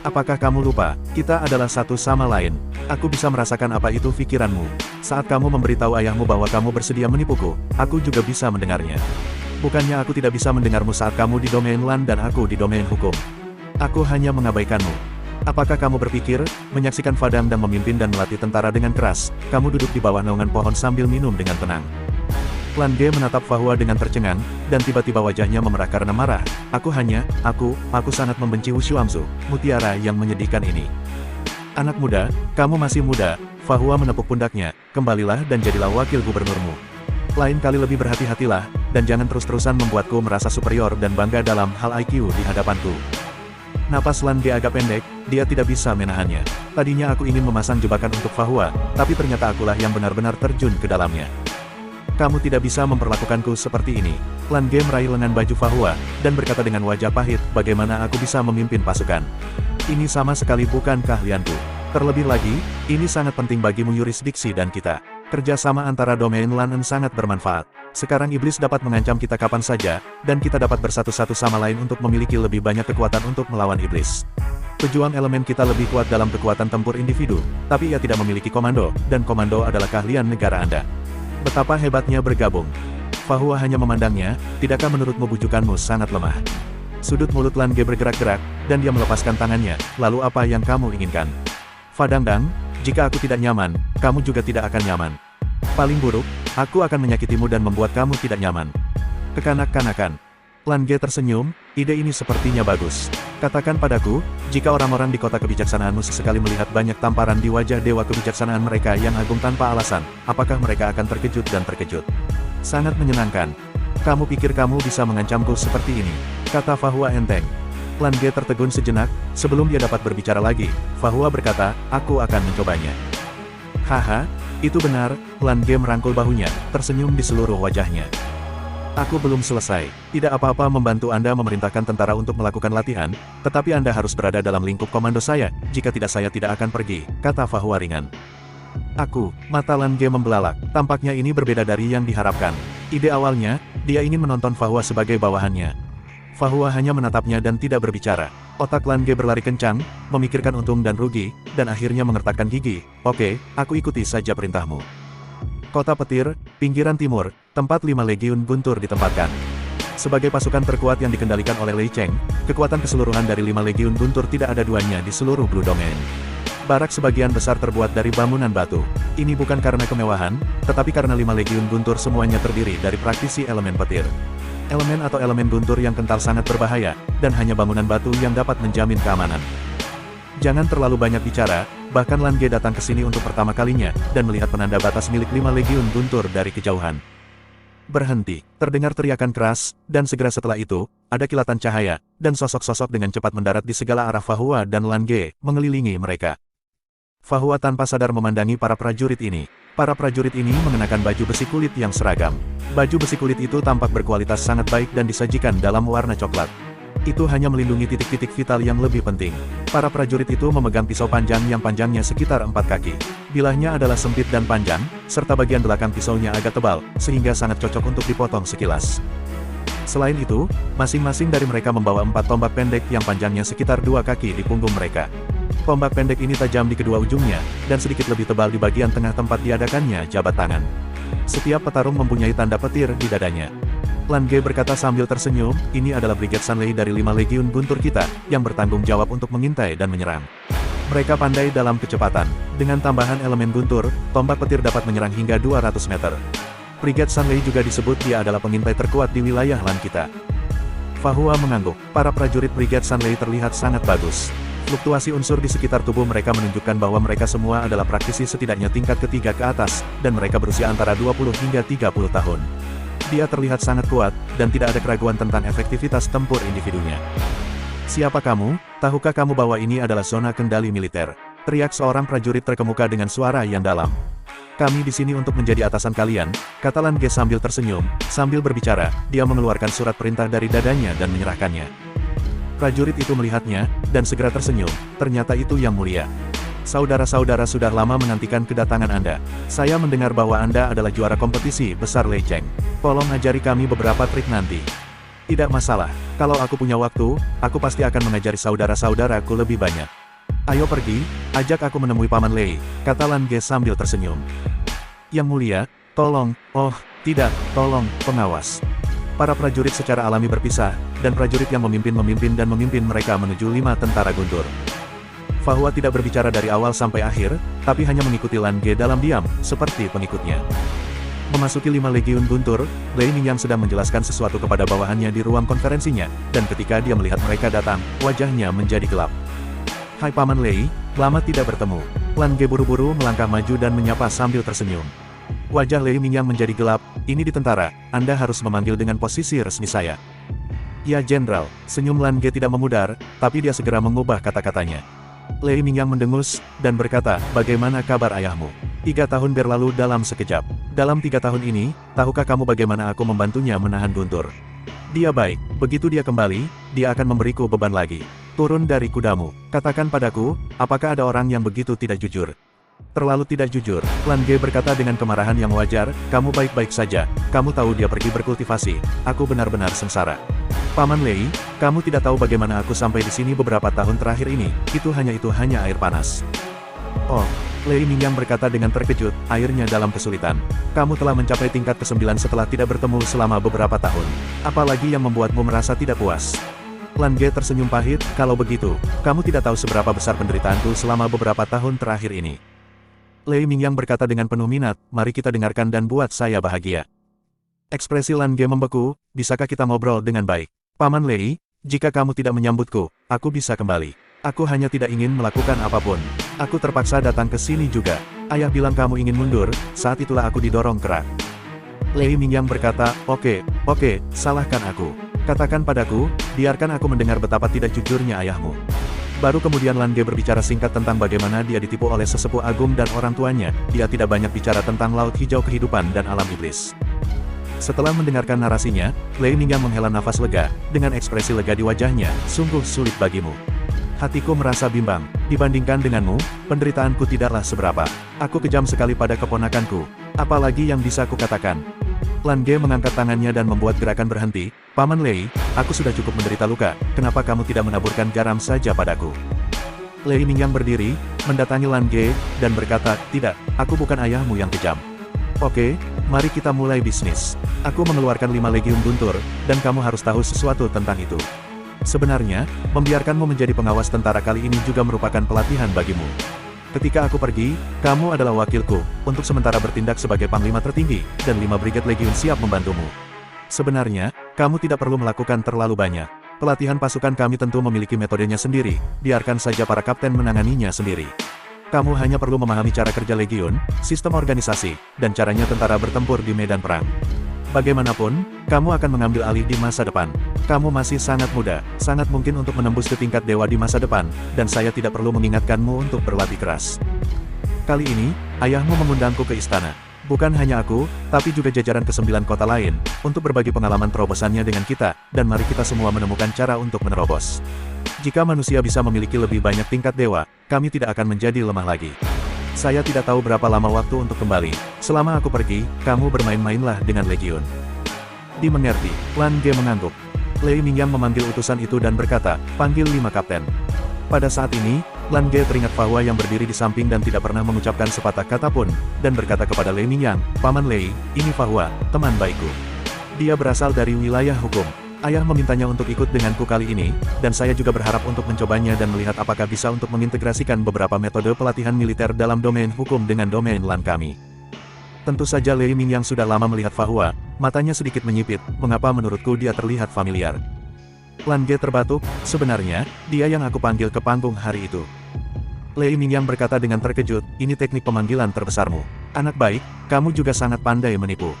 Apakah kamu lupa, kita adalah satu sama lain. Aku bisa merasakan apa itu pikiranmu. Saat kamu memberitahu ayahmu bahwa kamu bersedia menipuku, aku juga bisa mendengarnya. Bukannya aku tidak bisa mendengarmu saat kamu di domain Lan dan aku di domain hukum. Aku hanya mengabaikanmu. Apakah kamu berpikir, menyaksikan Fadang dan memimpin dan melatih tentara dengan keras, kamu duduk di bawah naungan pohon sambil minum dengan tenang? Lan Ge menatap Fahua dengan tercengang, dan tiba-tiba wajahnya memerah karena marah. Aku sangat membenci Wu Xuangzu, mutiara yang menyedihkan ini. Anak muda, kamu masih muda. Fahua menepuk pundaknya, kembalilah dan jadilah wakil gubernurmu. Lain kali lebih berhati-hatilah, dan jangan terus-terusan membuatku merasa superior dan bangga dalam hal IQ di hadapanku. Napas Lan Ge agak pendek, dia tidak bisa menahannya. Tadinya aku ingin memasang jebakan untuk Fa Hua, tapi ternyata akulah yang benar-benar terjun ke dalamnya. Kamu tidak bisa memperlakukanku seperti ini. Lan Ge meraih lengan baju Fa Hua, dan berkata dengan wajah pahit, bagaimana aku bisa memimpin pasukan? Ini sama sekali bukan keahlianku. Terlebih lagi, ini sangat penting bagimu yurisdiksi dan kita. Kerjasama antara domain Lan En sangat bermanfaat. Sekarang iblis dapat mengancam kita kapan saja, dan kita dapat bersatu-satu sama lain untuk memiliki lebih banyak kekuatan untuk melawan iblis. Pejuang elemen kita lebih kuat dalam kekuatan tempur individu, tapi ia tidak memiliki komando, dan komando adalah keahlian negara Anda. Betapa hebatnya bergabung. Fa Hua hanya memandangnya, tidakkah menurutmu bujukanmu sangat lemah? Sudut mulut Lan Ge bergerak-gerak, dan dia melepaskan tangannya, lalu apa yang kamu inginkan? Fa Dangdang, jika aku tidak nyaman, kamu juga tidak akan nyaman. Paling buruk, aku akan menyakitimu dan membuat kamu tidak nyaman. Kekanak-kanakan. Lan Ge tersenyum, ide ini sepertinya bagus. Katakan padaku, jika orang-orang di kota kebijaksanaanmu sesekali melihat banyak tamparan di wajah dewa kebijaksanaan mereka yang agung tanpa alasan, apakah mereka akan terkejut dan terkejut? Sangat menyenangkan. Kamu pikir kamu bisa mengancamku seperti ini? Kata Fa Hua enteng. Lan Ge tertegun sejenak, sebelum dia dapat berbicara lagi, Fa Hua berkata, aku akan mencobanya. Haha, itu benar, Lan Ge merangkul bahunya, tersenyum di seluruh wajahnya. Aku belum selesai. Tidak apa-apa membantu Anda memerintahkan tentara untuk melakukan latihan, tetapi Anda harus berada dalam lingkup komando saya, jika tidak saya tidak akan pergi, kata Fa Hua ringan. Mata Lan Ge membelalak, tampaknya ini berbeda dari yang diharapkan. Ide awalnya, dia ingin menonton Fa Hua sebagai bawahannya. Fa Hua hanya menatapnya dan tidak berbicara. Otak Lan Ge berlari kencang, memikirkan untung dan rugi, dan akhirnya mengertakkan gigi. Oke, aku ikuti saja perintahmu. Kota Petir, pinggiran timur, tempat 5 legiun guntur ditempatkan. Sebagai pasukan terkuat yang dikendalikan oleh Lei Cheng, kekuatan keseluruhan dari 5 legiun guntur tidak ada duanya di seluruh Blue Domain. Barak sebagian besar terbuat dari bangunan batu. Ini bukan karena kemewahan, tetapi karena 5 legiun guntur semuanya terdiri dari praktisi elemen petir. Elemen atau elemen guntur yang kental sangat berbahaya, dan hanya bangunan batu yang dapat menjamin keamanan. Jangan terlalu banyak bicara, bahkan Lan Ge datang ke sini untuk pertama kalinya, dan melihat penanda batas milik 5 legiun guntur dari kejauhan. Berhenti, terdengar teriakan keras, dan segera setelah itu, ada kilatan cahaya, dan sosok-sosok dengan cepat mendarat di segala arah Fa Hua dan Lan Ge, mengelilingi mereka. Fa Hua tanpa sadar memandangi para prajurit ini. Para prajurit ini mengenakan baju besi kulit yang seragam. Baju besi kulit itu tampak berkualitas sangat baik dan disajikan dalam warna coklat. Itu hanya melindungi titik-titik vital yang lebih penting. Para prajurit itu memegang pisau panjang yang panjangnya sekitar 4 kaki. Bilahnya adalah sempit dan panjang, serta bagian belakang pisaunya agak tebal, sehingga sangat cocok untuk dipotong sekilas. Selain itu, masing-masing dari mereka membawa 4 tombak pendek yang panjangnya sekitar 2 kaki di punggung mereka. Tombak pendek ini tajam di kedua ujungnya, dan sedikit lebih tebal di bagian tengah tempat diadakannya jabat tangan. Setiap petarung mempunyai tanda petir di dadanya. Lan Ge berkata sambil tersenyum, ini adalah Brigade Sunlei dari 5 legiun guntur kita, yang bertanggung jawab untuk mengintai dan menyerang. Mereka pandai dalam kecepatan. Dengan tambahan elemen guntur, tombak petir dapat menyerang hingga 200 meter. Brigade Sunlei juga disebut dia adalah pengintai terkuat di wilayah Lan kita. Fa Hua mengangguk, para prajurit Brigade Sunlei terlihat sangat bagus. Fluktuasi unsur di sekitar tubuh mereka menunjukkan bahwa mereka semua adalah praktisi setidaknya tingkat ketiga ke atas, dan mereka berusia antara 20 hingga 30 tahun. Dia terlihat sangat kuat, dan tidak ada keraguan tentang efektivitas tempur individunya. Siapa kamu? Tahukah kamu bahwa ini adalah zona kendali militer? Teriak seorang prajurit terkemuka dengan suara yang dalam. Kami di sini untuk menjadi atasan kalian, kata Lan Ge sambil tersenyum. Sambil berbicara, dia mengeluarkan surat perintah dari dadanya dan menyerahkannya. Prajurit itu melihatnya, dan segera tersenyum. Ternyata itu yang mulia. Saudara-saudara sudah lama menantikan kedatangan Anda. Saya mendengar bahwa Anda adalah juara kompetisi besar Lei Cheng. Tolong ajari kami beberapa trik nanti. Tidak masalah, kalau aku punya waktu, aku pasti akan mengajari saudara-saudaraku lebih banyak. Ayo pergi, ajak aku menemui Paman Lei, kata Lan Ge sambil tersenyum. Yang mulia, tolong, oh, tidak, tolong, pengawas. Para prajurit secara alami berpisah, dan prajurit yang memimpin mereka menuju 5 tentara guntur. Fa Hua tidak berbicara dari awal sampai akhir, tapi hanya mengikuti Lan Ge dalam diam, seperti pengikutnya. Memasuki 5 legiun guntur, Lei Mingyang sedang menjelaskan sesuatu kepada bawahannya di ruang konferensinya, dan ketika dia melihat mereka datang, wajahnya menjadi gelap. Hai Paman Lei, lama tidak bertemu. Lan Ge buru-buru melangkah maju dan menyapa sambil tersenyum. Wajah Lei Mingyang menjadi gelap, ini di tentara, Anda harus memanggil dengan posisi resmi saya. Ya Jenderal, senyum Lan Ge tidak memudar, tapi dia segera mengubah kata-katanya. Lei Mingyang mendengus, dan berkata, bagaimana kabar ayahmu? 3 tahun berlalu dalam sekejap. Dalam 3 tahun ini, tahukah kamu bagaimana aku membantunya menahan Guntur? Dia baik, begitu dia kembali, dia akan memberiku beban lagi. Turun dari kudamu, katakan padaku, apakah ada orang yang begitu tidak jujur? Terlalu tidak jujur, Lan Ge berkata dengan kemarahan yang wajar, kamu baik-baik saja, kamu tahu dia pergi berkultivasi, aku benar-benar sengsara. Paman Lei, kamu tidak tahu bagaimana aku sampai di sini beberapa tahun terakhir ini, itu hanya air panas. Oh, Lei Mingyang berkata dengan terkejut, airnya dalam kesulitan. Kamu telah mencapai tingkat ke-9 setelah tidak bertemu selama beberapa tahun. Apalagi yang membuatmu merasa tidak puas? Lan Ge tersenyum pahit, kalau begitu, kamu tidak tahu seberapa besar penderitaanku selama beberapa tahun terakhir ini. Lei Mingyang berkata dengan penuh minat, mari kita dengarkan dan buat saya bahagia. Ekspresi Lan Ge membeku, bisakah kita ngobrol dengan baik? Paman Lei, jika kamu tidak menyambutku, aku bisa kembali. Aku hanya tidak ingin melakukan apapun. Aku terpaksa datang ke sini juga. Ayah bilang kamu ingin mundur, saat itulah aku didorong kerak. Lei Mingyang berkata, oke, salahkan aku. Katakan padaku, biarkan aku mendengar betapa tidak jujurnya ayahmu. Baru kemudian Lan Ge berbicara singkat tentang bagaimana dia ditipu oleh sesepuh agung dan orang tuanya, dia tidak banyak bicara tentang laut hijau kehidupan dan alam iblis. Setelah mendengarkan narasinya, Lei Mingyang menghela nafas lega, dengan ekspresi lega di wajahnya, sungguh sulit bagimu. Hatiku merasa bimbang, dibandingkan denganmu, penderitaanku tidaklah seberapa. Aku kejam sekali pada keponakanku, apalagi yang bisa kukatakan. Lan Ge mengangkat tangannya dan membuat gerakan berhenti, Paman Lei, aku sudah cukup menderita luka, kenapa kamu tidak menaburkan garam saja padaku? Lei Mingyang berdiri, mendatangi Lan Ge, dan berkata, tidak, aku bukan ayahmu yang kejam. Oke, mari kita mulai bisnis. Aku mengeluarkan 5 legiun guntur, dan kamu harus tahu sesuatu tentang itu. Sebenarnya, membiarkanmu menjadi pengawas tentara kali ini juga merupakan pelatihan bagimu. Ketika aku pergi, kamu adalah wakilku, untuk sementara bertindak sebagai panglima tertinggi, dan 5 brigade legiun siap membantumu. Sebenarnya, kamu tidak perlu melakukan terlalu banyak. Pelatihan pasukan kami tentu memiliki metodenya sendiri, biarkan saja para kapten menanganinya sendiri. Kamu hanya perlu memahami cara kerja legiun, sistem organisasi, dan caranya tentara bertempur di medan perang. Bagaimanapun, kamu akan mengambil alih di masa depan. Kamu masih sangat muda, sangat mungkin untuk menembus ke tingkat dewa di masa depan, dan saya tidak perlu mengingatkanmu untuk berlatih keras. Kali ini, ayahmu mengundangku ke istana. Bukan hanya aku, tapi juga jajaran ke-9 kota lain, untuk berbagi pengalaman terobosannya dengan kita, dan mari kita semua menemukan cara untuk menerobos. Jika manusia bisa memiliki lebih banyak tingkat dewa, kami tidak akan menjadi lemah lagi. Saya tidak tahu berapa lama waktu untuk kembali. Selama aku pergi, kamu bermain-mainlah dengan legiun. Dimengerti, Lan Ge mengangguk. Lei Mingyang memanggil utusan itu dan berkata, panggil 5 kapten. Pada saat ini, Lan Ge teringat Fa Hua yang berdiri di samping dan tidak pernah mengucapkan sepatah kata pun, dan berkata kepada Lei Mingyang, Paman Lei, ini Fa Hua, teman baikku. Dia berasal dari wilayah hukum. Ayah memintanya untuk ikut denganku kali ini, dan saya juga berharap untuk mencobanya dan melihat apakah bisa untuk mengintegrasikan beberapa metode pelatihan militer dalam domain hukum dengan domain Lan kami. Tentu saja Lei Mingyang sudah lama melihat Fa Hua, matanya sedikit menyipit, mengapa menurutku dia terlihat familiar. Lan Ge terbatuk, sebenarnya, dia yang aku panggil ke panggung hari itu. Lei Mingyang berkata dengan terkejut, ini teknik pemanggilan terbesarmu. Anak baik, kamu juga sangat pandai menipu.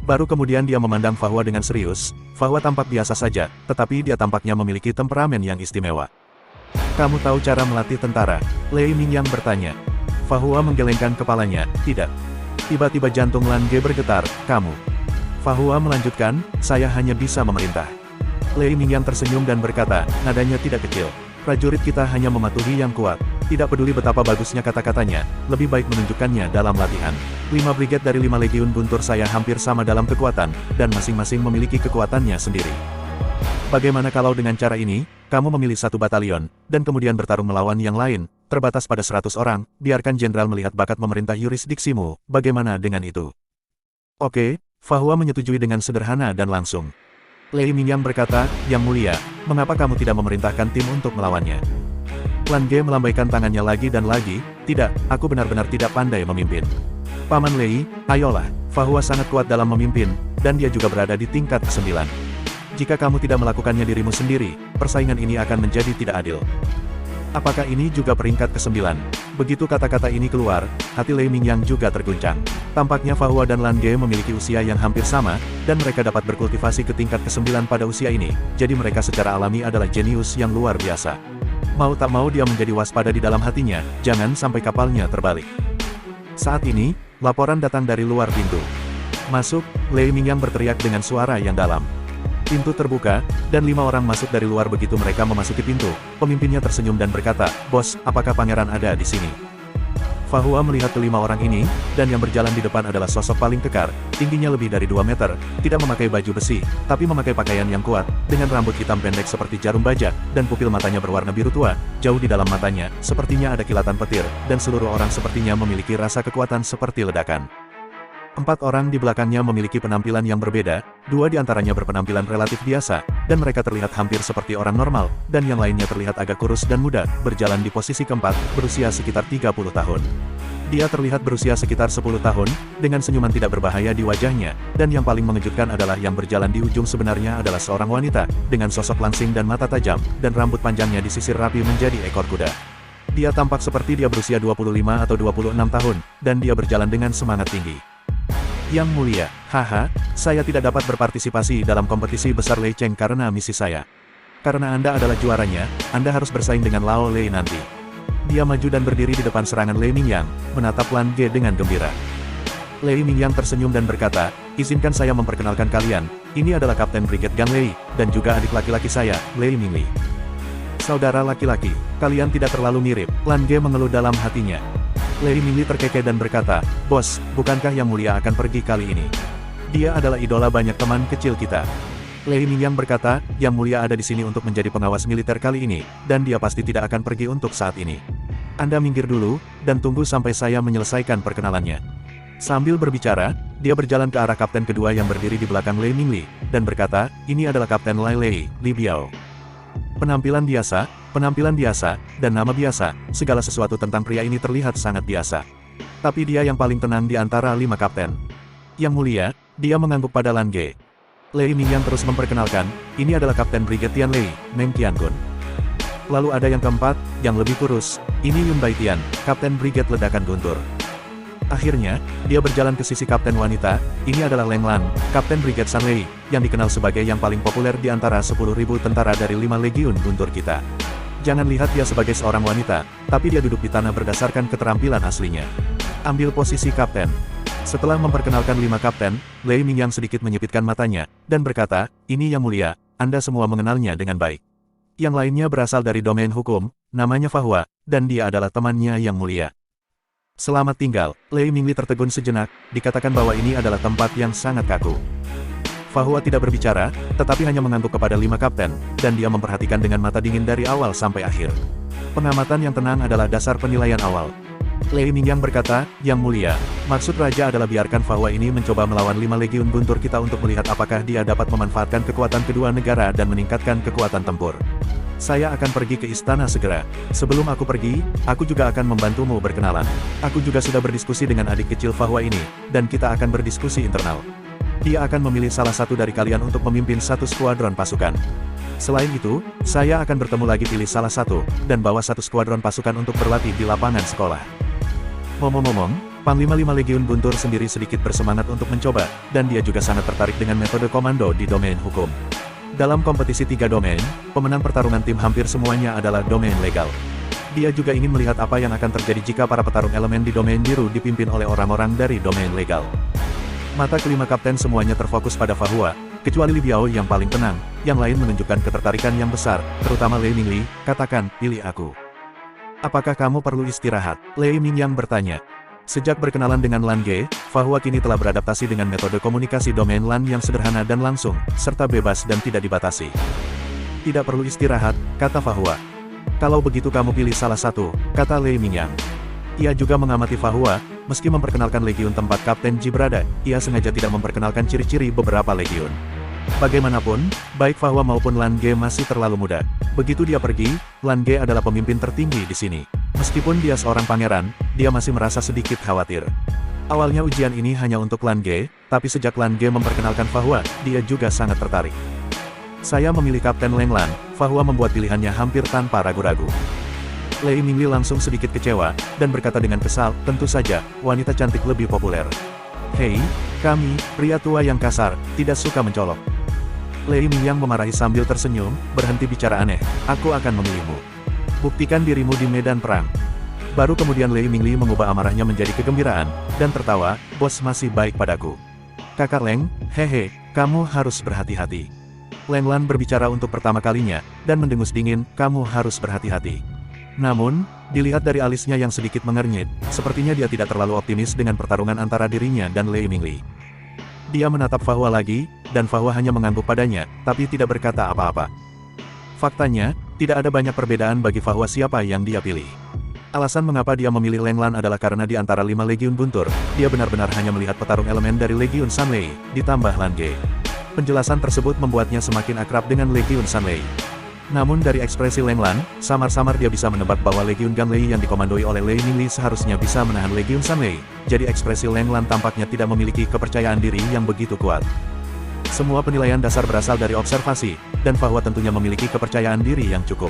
Baru kemudian dia memandang Fa Hua dengan serius. Fa Hua tampak biasa saja, tetapi dia tampaknya memiliki temperamen yang istimewa. Kamu tahu cara melatih tentara? Lei Mingyang bertanya. Fa Hua menggelengkan kepalanya, tidak. Tiba-tiba jantung Lan Ge bergetar, kamu. Fa Hua melanjutkan, saya hanya bisa memerintah. Lei Mingyang tersenyum dan berkata, nadanya tidak kecil. Prajurit kita hanya mematuhi yang kuat. Tidak peduli betapa bagusnya kata-katanya, lebih baik menunjukkannya dalam latihan. 5 brigade dari 5 legiun guntur saya hampir sama dalam kekuatan, dan masing-masing memiliki kekuatannya sendiri. Bagaimana kalau dengan cara ini, kamu memilih 1 batalion, dan kemudian bertarung melawan yang lain, terbatas pada 100 orang, biarkan jenderal melihat bakat memerintah yurisdiksimu, bagaimana dengan itu? Oke, Fa Hua menyetujui dengan sederhana dan langsung. Lei Mingyang berkata, Yang Mulia, mengapa kamu tidak memerintahkan tim untuk melawannya? Lan Ge melambaikan tangannya lagi dan lagi, tidak, aku benar-benar tidak pandai memimpin. Paman Lei, ayolah, Fa Hua sangat kuat dalam memimpin, dan dia juga berada di tingkat ke-9. Jika kamu tidak melakukannya dirimu sendiri, persaingan ini akan menjadi tidak adil. Apakah ini juga peringkat ke-9? Begitu kata-kata ini keluar, hati Lei Mingyang juga terguncang. Tampaknya Fa Hua dan Lan Ge memiliki usia yang hampir sama, dan mereka dapat berkultivasi ke tingkat ke-9 pada usia ini, jadi mereka secara alami adalah jenius yang luar biasa. Mau tak mau dia menjadi waspada di dalam hatinya, jangan sampai kapalnya terbalik. Saat ini, laporan datang dari luar pintu. Masuk, Lei Mingyang berteriak dengan suara yang dalam. Pintu terbuka, dan 5 orang masuk dari luar. Begitu mereka memasuki pintu, pemimpinnya tersenyum dan berkata, "Bos, apakah pangeran ada di sini?" Fa Hua melihat kelima orang ini, dan yang berjalan di depan adalah sosok paling kekar, tingginya lebih dari 2 meter, tidak memakai baju besi, tapi memakai pakaian yang kuat, dengan rambut hitam pendek seperti jarum baja, dan pupil matanya berwarna biru tua, jauh di dalam matanya, sepertinya ada kilatan petir, dan seluruh orang sepertinya memiliki rasa kekuatan seperti ledakan. 4 orang di belakangnya memiliki penampilan yang berbeda, 2 di antaranya berpenampilan relatif biasa, dan mereka terlihat hampir seperti orang normal, dan yang lainnya terlihat agak kurus dan muda, berjalan di posisi keempat, berusia sekitar 30 tahun. Dia terlihat berusia sekitar 10 tahun, dengan senyuman tidak berbahaya di wajahnya, dan yang paling mengejutkan adalah yang berjalan di ujung sebenarnya adalah seorang wanita, dengan sosok langsing dan mata tajam, dan rambut panjangnya disisir rapi menjadi ekor kuda. Dia tampak seperti dia berusia 25 atau 26 tahun, dan dia berjalan dengan semangat tinggi. Yang mulia, haha, saya tidak dapat berpartisipasi dalam kompetisi besar Lei Cheng karena misi saya. Karena Anda adalah juaranya, Anda harus bersaing dengan Lao Lei nanti. Dia maju dan berdiri di depan serangan Lei Mingyang, menatap Lan Ge dengan gembira. Lei Mingyang tersenyum dan berkata, "Izinkan saya memperkenalkan kalian, ini adalah Kapten Brigade Gang Lei, dan juga adik laki-laki saya, Lei Mingli." "Saudara laki-laki, kalian tidak terlalu mirip," Lan Ge mengeluh dalam hatinya. Lei Mingli terkekeh dan berkata, "Bos, bukankah Yang Mulia akan pergi kali ini? Dia adalah idola banyak teman kecil kita." Lei Mingyang berkata, "Yang Mulia ada di sini untuk menjadi pengawas militer kali ini, dan dia pasti tidak akan pergi untuk saat ini. Anda minggir dulu, dan tunggu sampai saya menyelesaikan perkenalannya." Sambil berbicara, dia berjalan ke arah kapten kedua yang berdiri di belakang Lei Mingli, dan berkata, "Ini adalah Kapten Lai Lei, Li Biao." Penampilan biasa, dan nama biasa, segala sesuatu tentang pria ini terlihat sangat biasa. Tapi dia yang paling tenang di antara 5 kapten. "Yang Mulia," dia mengangguk pada Lan Ge. Lei Mingyang terus memperkenalkan, "Ini adalah Kapten Brigade Tian Lei, Meng Qiankun." Lalu ada yang keempat, yang lebih kurus, "Ini Yun Bai Tian, Kapten Brigade Ledakan Guntur." Akhirnya, dia berjalan ke sisi kapten wanita, "Ini adalah Leng Lan, Kapten Brigade San Lei, yang dikenal sebagai yang paling populer di antara 10.000 tentara dari 5 legiun guntur kita. Jangan lihat dia sebagai seorang wanita, tapi dia duduk di tanah berdasarkan keterampilan aslinya. Ambil posisi kapten." Setelah memperkenalkan 5 kapten, Lei Mingyang sedikit menyipitkan matanya, dan berkata, "Ini Yang Mulia, Anda semua mengenalnya dengan baik. Yang lainnya berasal dari domain hukum, namanya Fa Hua, dan dia adalah temannya Yang Mulia." "Selamat tinggal." Lei Mingli tertegun sejenak, dikatakan bahwa ini adalah tempat yang sangat kaku. Fa Hua tidak berbicara, tetapi hanya mengangguk kepada 5 kapten, dan dia memperhatikan dengan mata dingin dari awal sampai akhir. Pengamatan yang tenang adalah dasar penilaian awal. Lei Mingyang berkata, "Yang Mulia, maksud Raja adalah biarkan Fa Hua ini mencoba melawan 5 legiun guntur kita untuk melihat apakah dia dapat memanfaatkan kekuatan kedua negara dan meningkatkan kekuatan tempur. Saya akan pergi ke istana segera. Sebelum aku pergi, aku juga akan membantumu berkenalan. Aku juga sudah berdiskusi dengan adik kecil Fa Hua ini, dan kita akan berdiskusi internal. Dia akan memilih salah satu dari kalian untuk memimpin satu skuadron pasukan. Selain itu, saya akan bertemu lagi, pilih salah satu, dan bawa satu skuadron pasukan untuk berlatih di lapangan sekolah." Ngomong-ngomong, Panglima 5 Legiun Guntur sendiri sedikit bersemangat untuk mencoba, dan dia juga sangat tertarik dengan metode komando di domain hukum. Dalam kompetisi 3 domain, pemenang pertarungan tim hampir semuanya adalah domain legal. Dia juga ingin melihat apa yang akan terjadi jika para petarung elemen di domain biru dipimpin oleh orang-orang dari domain legal. Mata kelima kapten semuanya terfokus pada Fa Hua, kecuali Li Biao yang paling tenang, yang lain menunjukkan ketertarikan yang besar, terutama Lei Mingli. "Katakan, pilih aku. Apakah kamu perlu istirahat?" Lei Mingyang bertanya. Sejak berkenalan dengan Lan Ge, Fa Hua kini telah beradaptasi dengan metode komunikasi domain Lan yang sederhana dan langsung, serta bebas dan tidak dibatasi. "Tidak perlu istirahat," kata Fa Hua. "Kalau begitu kamu pilih salah satu," kata Lei Mingyang. Ia juga mengamati Fa Hua, meski memperkenalkan legiun tempat Kapten Ji berada, ia sengaja tidak memperkenalkan ciri-ciri beberapa legiun. Bagaimanapun, baik Fa Hua maupun Lan Ge masih terlalu muda. Begitu dia pergi, Lan Ge adalah pemimpin tertinggi di sini. Meskipun dia seorang pangeran, dia masih merasa sedikit khawatir. Awalnya ujian ini hanya untuk Lan Ge, tapi sejak Lan Ge memperkenalkan Fa Hua, dia juga sangat tertarik. "Saya memilih Kapten Leng Lan," Fa Hua membuat pilihannya hampir tanpa ragu-ragu. Lei Mingli langsung sedikit kecewa, dan berkata dengan kesal, tentu saja, wanita cantik lebih populer. Hei, kami, pria tua yang kasar, tidak suka mencolok. Lei Mingyang memarahi sambil tersenyum, berhenti bicara aneh, aku akan memilihmu. Buktikan dirimu di medan perang. Baru kemudian Lei Mingli mengubah amarahnya menjadi kegembiraan, dan tertawa, bos masih baik padaku. Kakak Leng, hehe, kamu harus berhati-hati. Leng Lan berbicara untuk pertama kalinya, dan mendengus dingin, kamu harus berhati-hati. Namun, dilihat dari alisnya yang sedikit mengernyit, sepertinya dia tidak terlalu optimis dengan pertarungan antara dirinya dan Lei Mingli. Dia menatap Fahua lagi, dan Fahua hanya mengangguk padanya, tapi tidak berkata apa-apa. Faktanya, tidak ada banyak perbedaan bagi Fahua siapa yang dia pilih. Alasan mengapa dia memilih Leng Lan adalah karena di antara 5 Legiun Guntur, dia benar-benar hanya melihat petarung elemen dari Legiun Sanlei, ditambah Lan Ge. Penjelasan tersebut membuatnya semakin akrab dengan Legiun Sanlei. Namun dari ekspresi Leng Lan, samar-samar dia bisa menebak bahwa Legiun Ganlei yang dikomandoi oleh Lei Mingli seharusnya bisa menahan Legiun Sanlei, jadi ekspresi Leng Lan tampaknya tidak memiliki kepercayaan diri yang begitu kuat. Semua penilaian dasar berasal dari observasi, dan Fahua tentunya memiliki kepercayaan diri yang cukup.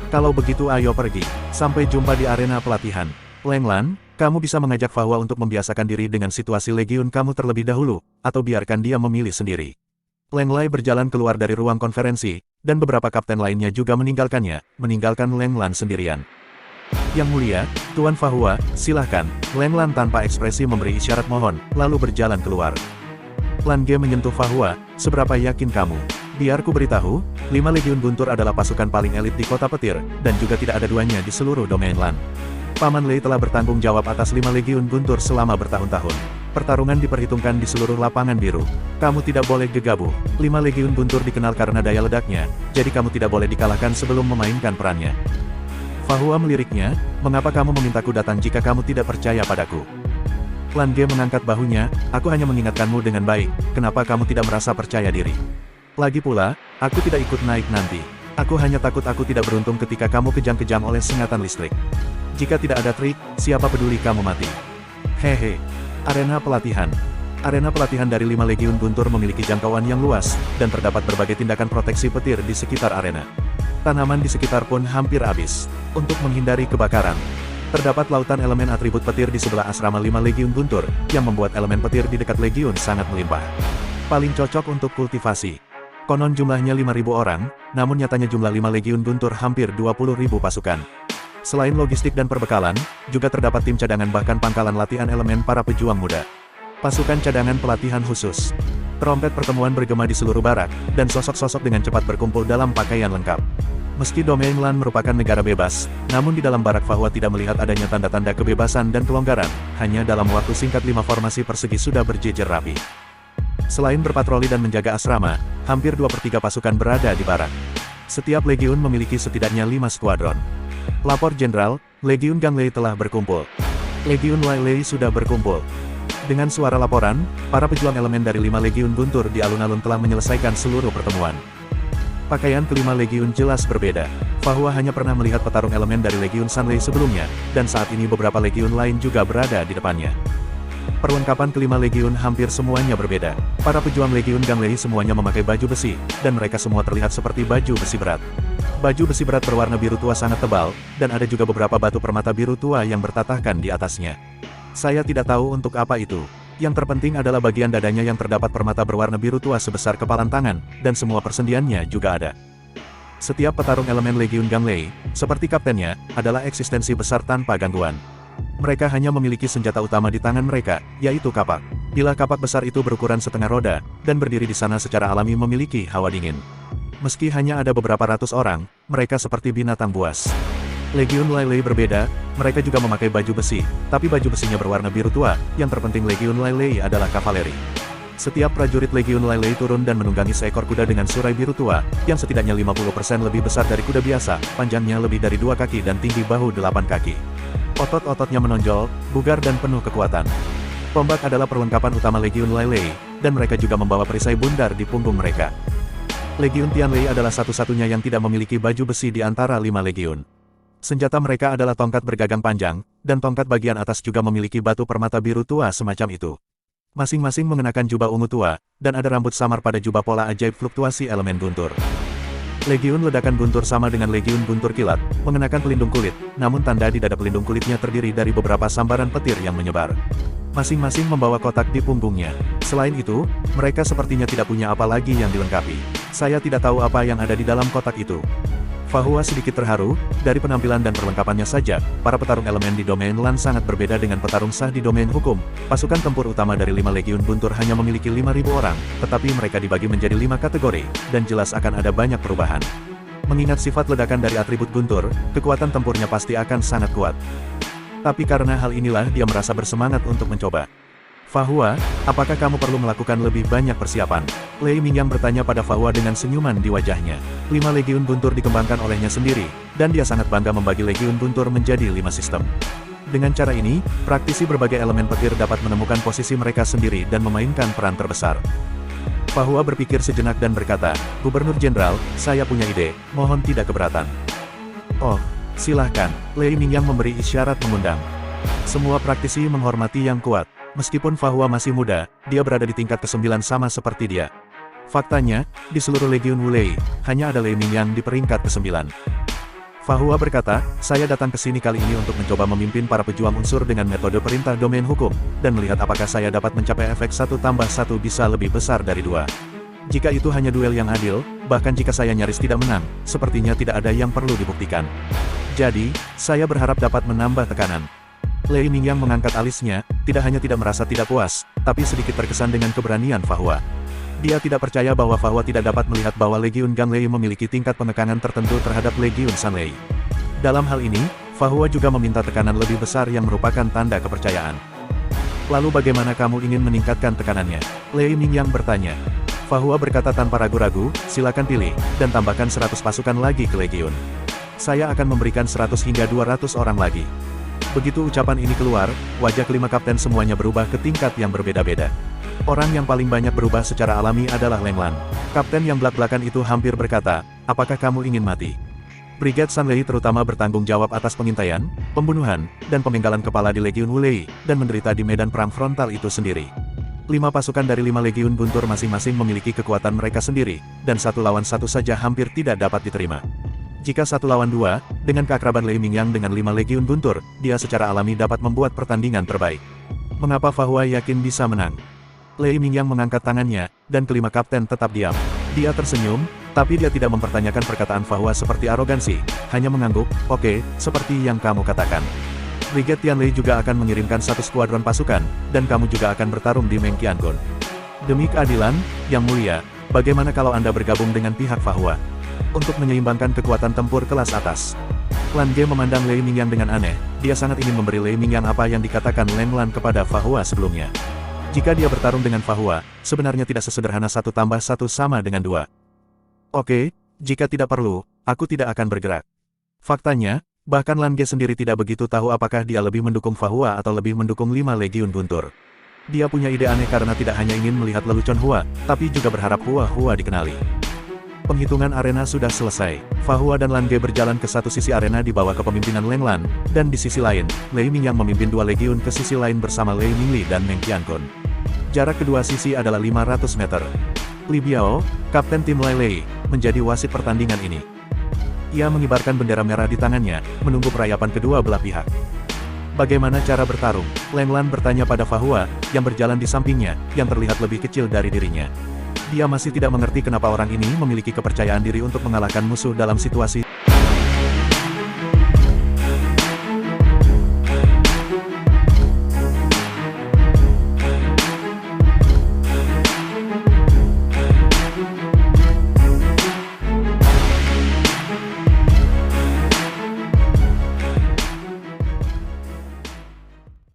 Kalau begitu ayo pergi, sampai jumpa di arena pelatihan. Leng Lan, kamu bisa mengajak Fahua untuk membiasakan diri dengan situasi Legiun kamu terlebih dahulu, atau biarkan dia memilih sendiri. Leng Lai berjalan keluar dari ruang konferensi, dan beberapa kapten lainnya juga meninggalkannya, meninggalkan Leng Lan sendirian. Yang mulia, Tuan Fahua, silahkan. Leng Lan tanpa ekspresi memberi isyarat mohon, lalu berjalan keluar. Lan Ge menyentuh Fahua, seberapa yakin kamu? Biar ku beritahu, 5 Legiun Guntur adalah pasukan paling elit di kota petir, dan juga tidak ada duanya di seluruh domain Lan. Paman Lei telah bertanggung jawab atas 5 Legiun Guntur selama bertahun-tahun. Pertarungan diperhitungkan di seluruh lapangan biru. Kamu tidak boleh gegabah. 5 Legiun Guntur dikenal karena daya ledaknya, jadi kamu tidak boleh dikalahkan sebelum memainkan perannya. Fahua meliriknya, mengapa kamu memintaku datang jika kamu tidak percaya padaku? Lan Ge mengangkat bahunya, aku hanya mengingatkanmu dengan baik, kenapa kamu tidak merasa percaya diri? Lagi pula, aku tidak ikut naik nanti. Aku hanya takut aku tidak beruntung ketika kamu kejang-kejang oleh sengatan listrik. Jika tidak ada trik, siapa peduli kamu mati? Hehe. Arena pelatihan. Arena pelatihan dari 5 Legiun Guntur memiliki jangkauan yang luas, dan terdapat berbagai tindakan proteksi petir di sekitar arena. Tanaman di sekitar pun hampir habis. Untuk menghindari kebakaran, terdapat lautan elemen atribut petir di sebelah asrama 5 Legiun Guntur, yang membuat elemen petir di dekat Legiun sangat melimpah. Paling cocok untuk kultivasi. Konon jumlahnya 5.000 orang, namun nyatanya jumlah 5 Legiun Guntur hampir 20.000 pasukan. Selain logistik dan perbekalan, juga terdapat tim cadangan bahkan pangkalan latihan elemen para pejuang muda. Pasukan cadangan pelatihan khusus. Trompet pertemuan bergema di seluruh barak, dan sosok-sosok dengan cepat berkumpul dalam pakaian lengkap. Meski domain Lan merupakan negara bebas, namun di dalam barak Fahua tidak melihat adanya tanda-tanda kebebasan dan kelonggaran, hanya dalam waktu singkat 5 formasi persegi sudah berjejer rapi. Selain berpatroli dan menjaga asrama, hampir 2/3 pasukan berada di barak. Setiap legiun memiliki setidaknya 5 skuadron. Lapor Jenderal, Legiun Ganlei telah berkumpul. Legiun Lai Lei sudah berkumpul. Dengan suara laporan, para pejuang elemen dari 5 Legiun Guntur di alun-alun telah menyelesaikan seluruh pertemuan. Pakaian kelima Legiun jelas berbeda. Fahua hanya pernah melihat petarung elemen dari Legiun Sanlei sebelumnya, dan saat ini beberapa Legiun lain juga berada di depannya. Perlengkapan kelima Legiun hampir semuanya berbeda. Para pejuang Legiun Ganlei semuanya memakai baju besi, dan mereka semua terlihat seperti baju besi berat. Baju besi berat berwarna biru tua sangat tebal, dan ada juga beberapa batu permata biru tua yang bertatahkan di atasnya. Saya tidak tahu untuk apa itu. Yang terpenting adalah bagian dadanya yang terdapat permata berwarna biru tua sebesar kepalan tangan, dan semua persendiannya juga ada. Setiap petarung elemen Legiun Ganlei, seperti kaptennya, adalah eksistensi besar tanpa gangguan. Mereka hanya memiliki senjata utama di tangan mereka, yaitu kapak. Bila kapak besar itu berukuran setengah roda, dan berdiri di sana secara alami memiliki hawa dingin. Meski hanya ada beberapa ratus orang, mereka seperti binatang buas. Legiun Lai Lei berbeda, mereka juga memakai baju besi, tapi baju besinya berwarna biru tua, yang terpenting Legiun Lai Lei adalah kavaleri. Setiap prajurit Legiun Lai Lei turun dan menunggangi seekor kuda dengan surai biru tua, yang setidaknya 50% lebih besar dari kuda biasa, panjangnya lebih dari 2 kaki dan tinggi bahu 8 kaki. Otot-ototnya menonjol, bugar dan penuh kekuatan. Tombak adalah perlengkapan utama Legiun Lai Lei, dan mereka juga membawa perisai bundar di punggung mereka. Legiun Tianlei adalah satu-satunya yang tidak memiliki baju besi di antara 5 legiun. Senjata mereka adalah tongkat bergagang panjang, dan tongkat bagian atas juga memiliki batu permata biru tua semacam itu. Masing-masing mengenakan jubah ungu tua, dan ada rambut samar pada jubah pola ajaib fluktuasi elemen guntur. Legiun ledakan guntur sama dengan legiun guntur kilat, mengenakan pelindung kulit, namun tanda di dada pelindung kulitnya terdiri dari beberapa sambaran petir yang menyebar. Masing-masing membawa kotak di punggungnya. Selain itu, mereka sepertinya tidak punya apa lagi yang dilengkapi. Saya tidak tahu apa yang ada di dalam kotak itu. Fahua sedikit terharu, dari penampilan dan perlengkapannya saja, para petarung elemen di domain LAN sangat berbeda dengan petarung sah di domain hukum. Pasukan tempur utama dari 5 Legiun Guntur hanya memiliki 5.000 orang, tetapi mereka dibagi menjadi 5 kategori, dan jelas akan ada banyak perubahan. Mengingat sifat ledakan dari atribut Guntur, kekuatan tempurnya pasti akan sangat kuat. Tapi karena hal inilah dia merasa bersemangat untuk mencoba. Fahua, apakah kamu perlu melakukan lebih banyak persiapan? Lei Mingyang bertanya pada Fahua dengan senyuman di wajahnya. 5 Legiun Guntur dikembangkan olehnya sendiri, dan dia sangat bangga membagi Legiun Guntur menjadi 5 sistem. Dengan cara ini, praktisi berbagai elemen petir dapat menemukan posisi mereka sendiri dan memainkan peran terbesar. Fahua berpikir sejenak dan berkata, Gubernur Jenderal, saya punya ide, mohon tidak keberatan. Oh, silahkan, Lei Mingyang memberi isyarat mengundang. Semua praktisi menghormati yang kuat. Meskipun Fahua masih muda, dia berada di tingkat ke-9 sama seperti dia. Faktanya, di seluruh Legiun Wulei, hanya ada Lei Mingyang di peringkat ke-9. Fahua berkata, saya datang ke sini kali ini untuk mencoba memimpin para pejuang unsur dengan metode perintah domain hukum, dan melihat apakah saya dapat mencapai efek 1+1 bisa lebih besar dari 2. Jika itu hanya duel yang adil, bahkan jika saya nyaris tidak menang, sepertinya tidak ada yang perlu dibuktikan. Jadi, saya berharap dapat menambah tekanan. Lei Mingyang mengangkat alisnya, tidak hanya tidak merasa tidak puas, tapi sedikit terkesan dengan keberanian Fahua. Dia tidak percaya bahwa Fahua tidak dapat melihat bahwa Legiun Ganlei memiliki tingkat penekanan tertentu terhadap Legiun Sanlei. Dalam hal ini, Fahua juga meminta tekanan lebih besar yang merupakan tanda kepercayaan. Lalu bagaimana kamu ingin meningkatkan tekanannya? Lei Mingyang bertanya. Fahua berkata tanpa ragu-ragu, silakan pilih, dan tambahkan 100 pasukan lagi ke Legiun. Saya akan memberikan 100 hingga 200 orang lagi. Begitu ucapan ini keluar, wajah kelima kapten semuanya berubah ke tingkat yang berbeda-beda. Orang yang paling banyak berubah secara alami adalah Leng Lan. Kapten yang belak-belakan itu hampir berkata, apakah kamu ingin mati? Brigade Sanlei terutama bertanggung jawab atas pengintaian, pembunuhan, dan pemenggalan kepala di Legiun Wulei, dan menderita di medan perang frontal itu sendiri. 5 pasukan dari 5 Legiun Guntur masing-masing memiliki kekuatan mereka sendiri, dan 1 lawan 1 saja hampir tidak dapat diterima. Jika 1 lawan 2, dengan keakraban Lei Mingyang dengan 5 Legiun Guntur, dia secara alami dapat membuat pertandingan terbaik. Mengapa Fahua yakin bisa menang? Lei Mingyang mengangkat tangannya, dan kelima kapten tetap diam. Dia tersenyum, tapi dia tidak mempertanyakan perkataan Fahua seperti arogansi, hanya mengangguk, oke, seperti yang kamu katakan. Brigade Tianlei juga akan mengirimkan 1 skuadron pasukan, dan kamu juga akan bertarung di Mengqiangun. Demi keadilan, Yang Mulia, bagaimana kalau Anda bergabung dengan pihak Fahua? Untuk menyeimbangkan kekuatan tempur kelas atas. Lan Ge memandang Lei Mingyang dengan aneh, dia sangat ingin memberi Lei Mingyang apa yang dikatakan Leng Lan kepada Fahua sebelumnya. Jika dia bertarung dengan Fahua, sebenarnya tidak sesederhana 1+1 sama dengan 2. Oke, jika tidak perlu, aku tidak akan bergerak. Faktanya, bahkan Lan Ge sendiri tidak begitu tahu apakah dia lebih mendukung Fahua atau lebih mendukung 5 Legiun Guntur. Dia punya ide aneh karena tidak hanya ingin melihat lelucon Hua, tapi juga berharap Hua dikenali. Penghitungan arena sudah selesai. Fahua dan Lan Ge berjalan ke satu sisi arena di bawah kepemimpinan Leng Lan, dan di sisi lain, Lei Mingyang memimpin 2 legiun ke sisi lain bersama Lei Mingli dan Meng Qiangun. Jarak kedua sisi adalah 500 meter. Li Biao, kapten tim Lai Lei, menjadi wasit pertandingan ini. Ia mengibarkan bendera merah di tangannya, menunggu perayapan kedua belah pihak. Bagaimana cara bertarung? Leng Lan bertanya pada Fahua, yang berjalan di sampingnya, yang terlihat lebih kecil dari dirinya. Dia masih tidak mengerti kenapa orang ini memiliki kepercayaan diri untuk mengalahkan musuh dalam situasi